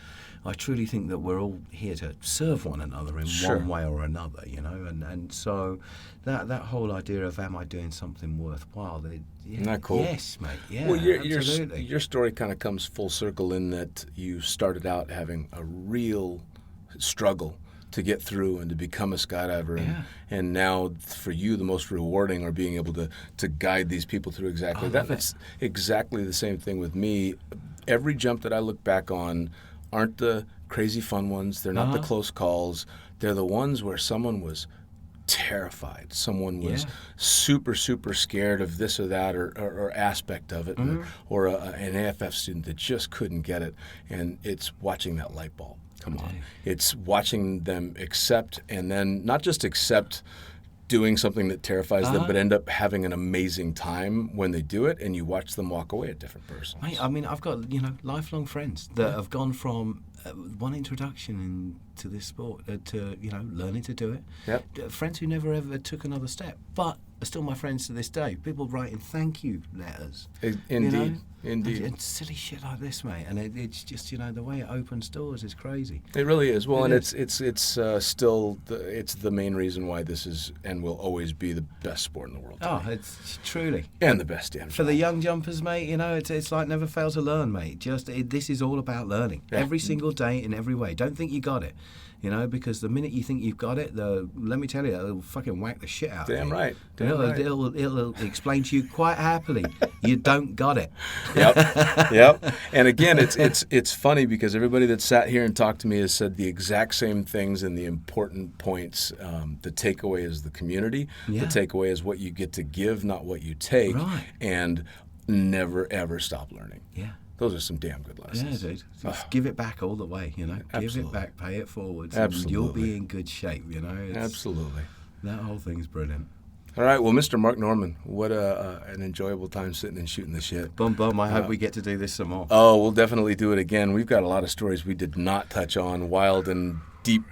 I truly think that we're all here to serve one another in Sure. one way or another. You know, and so that whole idea of am I doing something worthwhile? Isn't that cool? Yes, mate. Yeah, Well, absolutely. your story kind of comes full circle in that you started out having a real struggle to get through and to become a skydiver, and now for you the most rewarding are being able to guide these people through exactly that. It's exactly the same thing with me. Every jump that I look back on aren't the crazy fun ones. They're not the close calls. They're the ones where someone was terrified. Someone was super scared of this or that or aspect of it, or an AFF student that just couldn't get it. And it's watching that light bulb come on. It's watching them accept, and then not just accept doing something that terrifies them, but end up having an amazing time when they do it, and you watch them walk away a different person. Mate, I mean, I've got, you know, lifelong friends that have gone from one introduction into this sport to, you know, learning to do it. Yep. Friends who never ever took another step, but are still my friends to this day. People writing thank you letters. Indeed. You know? Indeed. And silly shit like this, mate. And it's just, you know, the way it opens doors is crazy. It really is. Well, It and is. it's still it's the main reason why this is and will always be the best sport in the world. Oh, it's truly. And the best damn. For the young jumpers, mate, you know, it's like never fail to learn, mate. This is all about learning. Yeah. Every single day in every way. Don't think you got it, you know, because the minute you think you've got it, let me tell you, it'll fucking whack the shit out of you. Damn right. It'll explain to you quite happily, you don't got it. Yep. And again, it's funny because everybody that sat here and talked to me has said the exact same things and the important points. The takeaway is the community. Yeah. The takeaway is what you get to give, not what you take. Right. And never, ever stop learning. Yeah. Those are some damn good Yeah, lessons. dude. Just give it back all the way, you know. Give Absolutely. it back, pay it forwards, Absolutely. and you'll be in good shape, you know. Absolutely. That whole thing's brilliant. All right. Well, Mr. Mark Norman, what an enjoyable time sitting and shooting the shit. Bum bum. I hope we get to do this some more. Oh, we'll definitely do it again. We've got a lot of stories we did not touch on, wild and deep,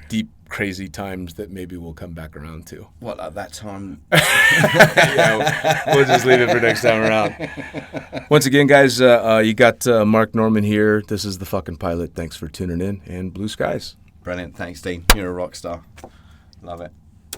crazy times that maybe we'll come back around to. What, at that time? Yeah, we'll just leave it for next time around. Once again, guys, you got Mark Norman here. This is The Fucking Pilot. Thanks for tuning in, and blue skies. Brilliant. Thanks, Dean. You're a rock star. Love it.